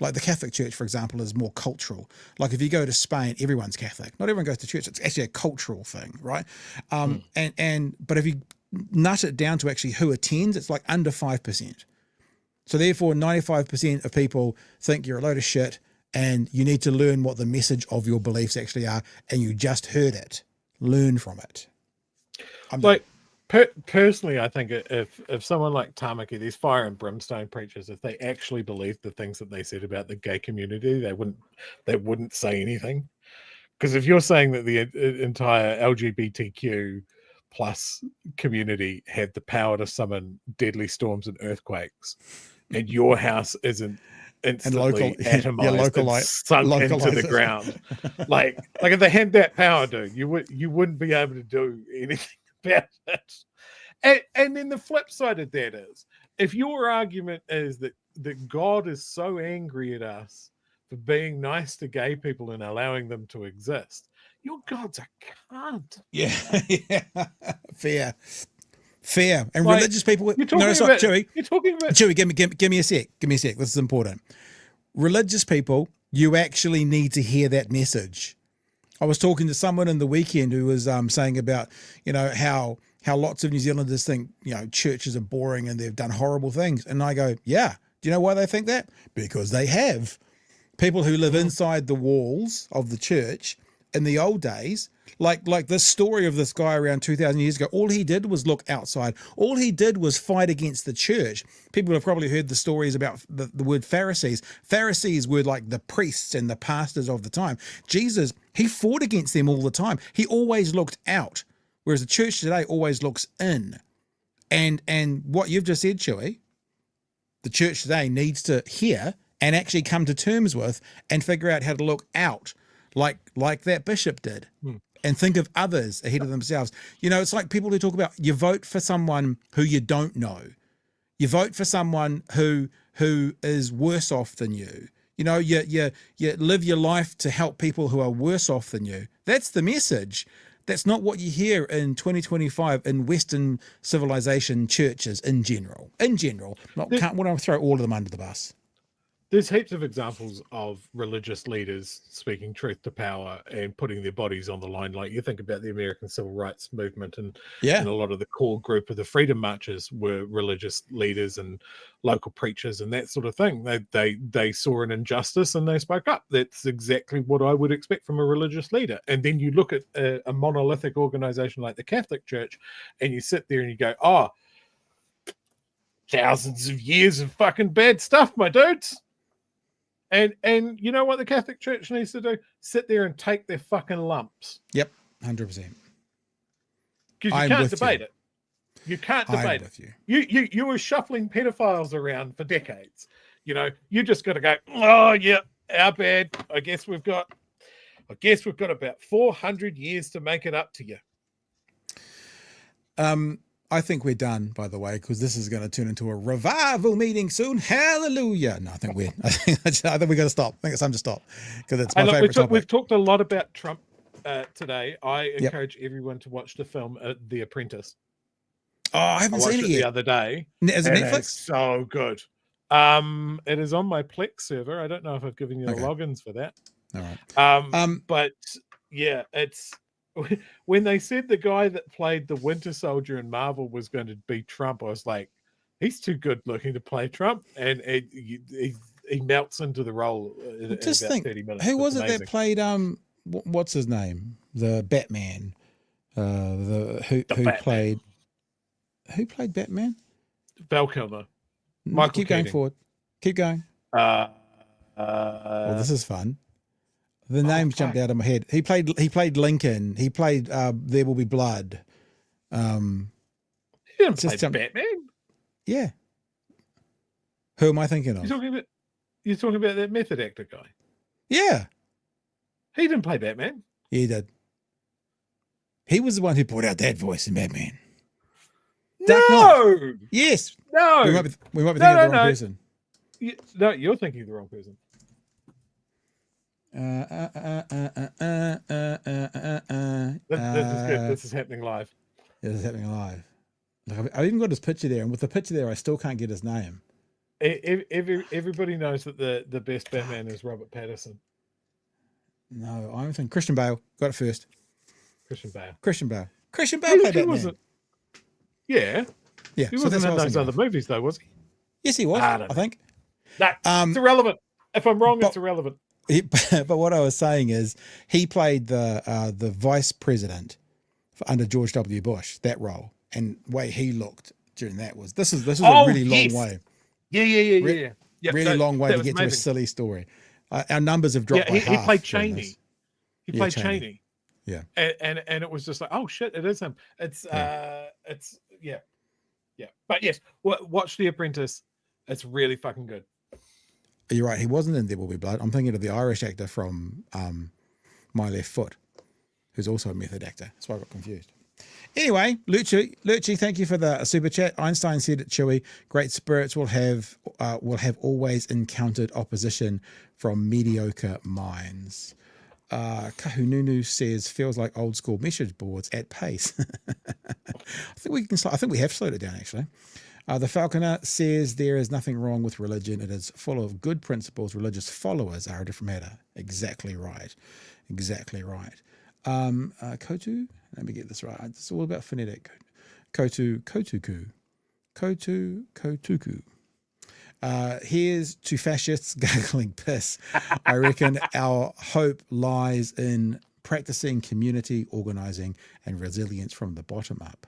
like the Catholic Church, for example, is more cultural. Like if you go to Spain, everyone's Catholic. Not everyone goes to church. It's actually a cultural thing, right? But if you nut it down to actually who attends, it's like under 5%. So therefore, 95% of people think you're a load of shit and you need to learn what the message of your beliefs actually are, and you just heard it. Learn from it. Personally, I think if someone like Tamaki, these fire and brimstone preachers, if they actually believed the things that they said about the gay community, they wouldn't say anything. Because if you're saying that the entire LGBTQ plus community had the power to summon deadly storms and earthquakes, and your house isn't instantly atomized and sunk into the ground, like if they had that power, dude, you wouldn't be able to do anything about it. And then the flip side of that is, if your argument is that God is so angry at us for being nice to gay people and allowing them to exist, your God's a cunt. Yeah. Fair. And religious people. Chewy. You're talking about Chewy. Give me a sec. This is important. Religious people, you actually need to hear that message. I was talking to someone in the weekend who was saying about, how lots of New Zealanders think, churches are boring and they've done horrible things. And I go, yeah. Do you know why they think that? Because they have. People who live inside the walls of the church in the old days, like this story of this guy around 2,000 years ago, all he did was look outside. All he did was fight against the church. People have probably heard the stories about the word Pharisees. Pharisees were like the priests and the pastors of the time. Jesus, he fought against them all the time. He always looked out, whereas the church today always looks in. And what you've just said, Chewy, the church today needs to hear and actually come to terms with and figure out how to look out, like that bishop did, and think of others ahead of themselves. It's like people who talk about, you vote for someone who you don't know. You vote for someone who is worse off than you. You live your life to help people who are worse off than you. That's the message. That's not what you hear in 2025 in Western civilization churches in general. Want to throw all of them under the bus. There's heaps of examples of religious leaders speaking truth to power and putting their bodies on the line. Like you think about the American Civil Rights Movement, and a lot of the core group of the Freedom Marchers were religious leaders and local preachers and that sort of thing. They saw an injustice and they spoke up. That's exactly what I would expect from a religious leader. And then you look at a monolithic organization like the Catholic Church, and you sit there and you go, oh, thousands of years of fucking bad stuff, my dudes. And you know what the Catholic Church needs to do? Sit there and take their fucking lumps. Yep, 100%. Because you can't debate it. You can't debate it. You were shuffling pedophiles around for decades. You just got to go, oh yeah, our bad. I guess we've got about 400 years to make it up to you. I think we're done, by the way, because this is going to turn into a revival meeting soon. Hallelujah! No, I think we got to stop. I think it's time to stop because it's my favorite topic. We've talked a lot about Trump today, I encourage everyone to watch the film The Apprentice. Oh, I haven't seen it yet. The other day. Is it Netflix? It's so good. It is on my Plex server. I don't know if I've given you the logins for that. All right. But yeah, it's when they said the guy that played the Winter Soldier in Marvel was going to be Trump, I was like, he's too good looking to play Trump, and he melts into the role in about 30 minutes. Who was it that played what's his name? The Batman. Who played Batman? Val Kilmer. Keep going forward. Keep going. Well, this is fun. The names jumped out of my head. He played Lincoln. He played There Will Be Blood. He didn't play Batman. Yeah. Who am I thinking of? You're talking about that method actor guy. Yeah. He didn't play Batman. Yeah, he did. He was the one who brought out that voice in Batman. No. Yes. No. We might be thinking of the wrong person. No, you're thinking of the wrong person. This is good. This is happening live. This is happening live. Look, I've even got his picture there, and with the picture there, I still can't get his name. Everybody knows that the best Batman is Robert Pattinson. No, I'm thinking Christian Bale. Got it first. Christian Bale. Christian Bale played Batman. Yeah. Yeah. He wasn't in those other movies, though, was he? Yes, he was. I think. It's irrelevant. If I'm wrong, it's irrelevant. But what I was saying is, he played the vice president under George W. Bush, that role, and the way he looked during that was this is a really long way. Yeah. Really long way to get to a silly story. Our numbers have dropped by half. He played Cheney. He played Cheney. Yeah. And it was just like, oh shit, it is him. It's yeah. But yes, watch The Apprentice. It's really fucking good. You're right. He wasn't in There Will Be Blood. I'm thinking of the Irish actor from My Left Foot, who's also a method actor. That's why I got confused. Anyway, Lucci, thank you for the super chat. Einstein said it, Chewy. Great spirits will have always encountered opposition from mediocre minds. Kahununu says feels like old school message boards at pace. I think we have slowed it down actually. The Falconer says there is nothing wrong with religion. It is full of good principles. Religious followers are a different matter. Exactly right. Kotu, let me get this right. It's all about phonetic. Kotuku. Here's to fascists gargling piss. I reckon our hope lies in practicing community organising and resilience from the bottom up.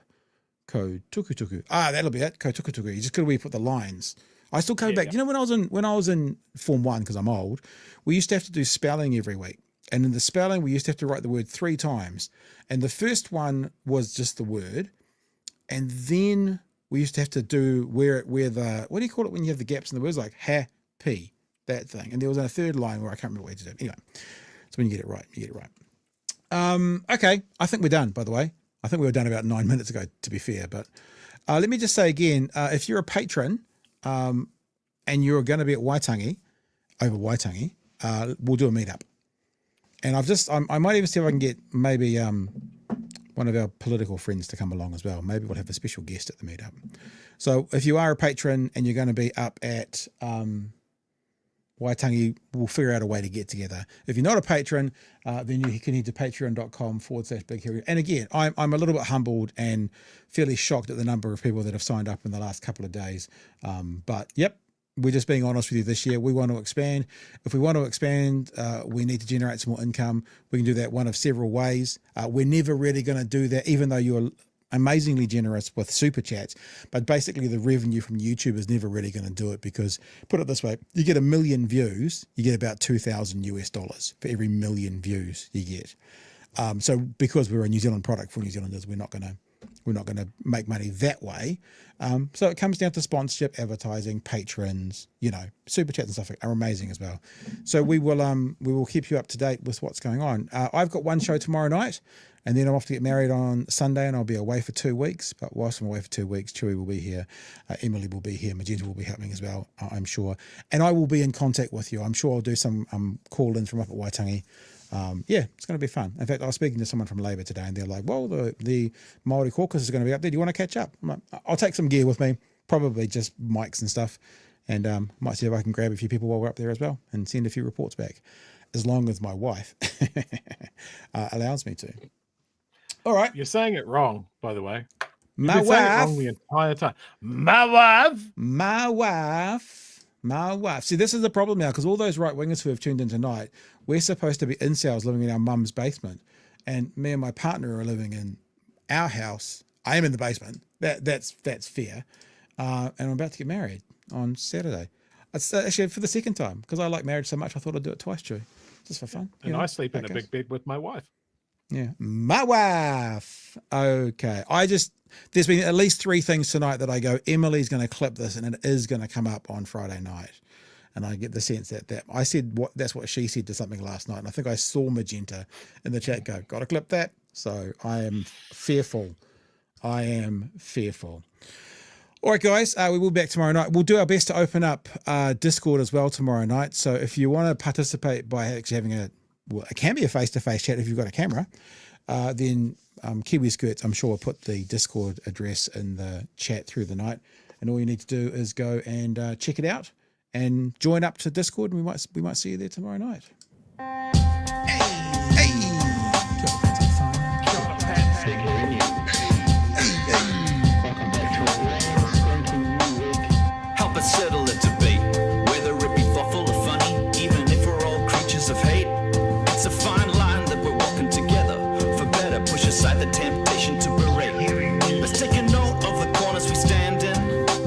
Kotukutuku. That'll be it. Kotukutuku. You just got to put the lines. I still come back. Yeah. You know, when I was in Form 1, because I'm old, we used to have to do spelling every week. And in the spelling, we used to have to write the word 3 times. And the first one was just the word. And then we used to have to do where the, what do you call it when you have the gaps in the words? Like happy, that thing. And there was a third line where I can't remember what to do. Anyway, so when you get it right, you get it right. Okay, I think we're done, by the way. I think we were done about 9 minutes ago, to be fair. But let me just say again, if you're a patron and you're going to be at Waitangi, we'll do a meetup. And I might even see if I can get maybe one of our political friends to come along as well. Maybe we'll have a special guest at the meetup. So if you are a patron and you're going to be up at Waitangi, we'll figure out a way to get together. If you're not a patron, then you can head to patreon.com/Big Hero. And again, I'm a little bit humbled and fairly shocked at the number of people that have signed up in the last couple of days. But yep, we're just being honest with you this year. We want to expand. If we want to expand, we need to generate some more income. We can do that one of several ways. We're never really going to do that, even though you're amazingly generous with super chats, but basically the revenue from YouTube is never really going to do it, because put it this way, you get 1 million views, you get about $2,000 for every 1 million views you get. So because we're a New Zealand product for New Zealanders, we're not going to make money that way. So it comes down to sponsorship, advertising, patrons, super chats and stuff are amazing as well. So we will keep you up to date with what's going on. I've got one show tomorrow night, and then I'm off to get married on Sunday, and I'll be away for 2 weeks. But whilst I'm away for 2 weeks, Chewy will be here, Emily will be here, Magenta will be helping as well, I'm sure. And I will be in contact with you. I'm sure I'll do some call-ins from up at Waitangi. yeah, it's going to be fun. In fact, I was speaking to someone from Labor today, and they're like, well, the Māori caucus is going to be up there. Do you want to catch up? I'm like, I'll take some gear with me, probably just mics and stuff, and might see if I can grab a few people while we're up there as well and send a few reports back, as long as my wife allows me to. All right. You're saying it wrong, by the way. My You've been saying it wife. wrong the entire time. My wife. My wife. My wife. See, this is the problem now, because all those right-wingers who have tuned in tonight, we're supposed to be incels living in our mum's basement. And me and my partner are living in our house. I am in the basement. That's fair. And I'm about to get married on Saturday. It's actually for the second time, because I like marriage so much, I thought I'd do it twice, Drew. Just for fun. And I sleep in a big bed with my wife. Yeah. My wife. Okay. There's been at least 3 things tonight that I go, Emily's going to clip this and it is going to come up on Friday night. And I get the sense that I said that's what she said to something last night. And I think I saw Magenta in the chat go, got to clip that. So I am fearful. I am fearful. All right, guys, we will be back tomorrow night. We'll do our best to open up Discord as well tomorrow night. So if you want to participate by actually having it can be a face-to-face chat if you've got a camera, then Kiwi Skirts, I'm sure, will put the Discord address in the chat through the night. And all you need to do is go and check it out and join up to Discord, and we might see you there tomorrow night. Help us settle a debate, whether it be thoughtful or funny, even if we're all creatures of hate. It's a fine line that we're walking together. For better, push aside the temptation to berate. Let's take a note of the corners we stand in.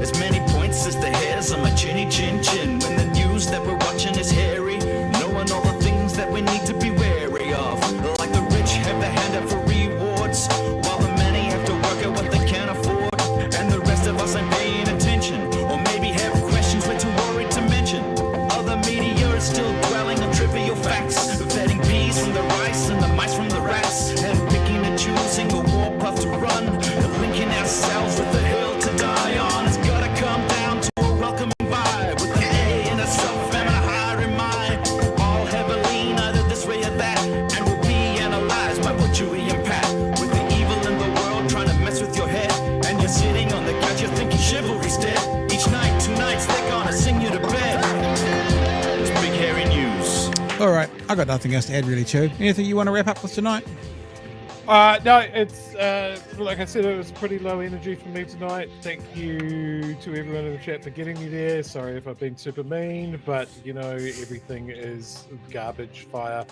As many points as the hairs on my chinny chin chin. When the news that we're watching is hairy, knowing all the things that we need to be wary of. Like the rich have the hand out for rewards, while the many have to work at what they can't afford. And the rest of us ain't paying attention, or maybe have questions we're too worried to mention. Other media is still dwelling on trivial facts, vetting peas from the rice and the mice from the rats, and picking and choosing a warpath to run, and linking ourselves with the hill to die on. It's gotta come down to a welcoming vibe, with an A and a self and a higher in mind. All heavily either this way or that, and we'll be analyzed by what Chewie and Pat. With the evil in the world trying to mess with your head, and you're sitting on the couch, you're thinking chivalry's dead. Each night, 2 nights, they're gonna sing you to bed. It's Big Hairy News. All right, I got nothing else to add really, Chew. Anything you want to wrap up with tonight? No, it's like I said, it was pretty low energy for me tonight. Thank you to everyone in the chat for getting me there. Sorry if I've been super mean, but you know, everything is garbage fire.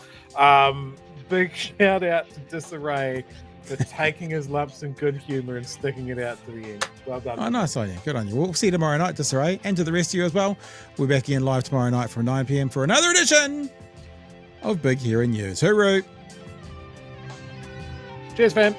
Big shout out to Disarray for taking his lumps in good humor and sticking it out to the end. Well done. Oh, nice on you. Good on you. We'll see you tomorrow night, Disarray, and to the rest of you as well. We're back again live tomorrow night from 9 p.m. for another edition of Big Hairy News. Hooroo! Cheers, fam.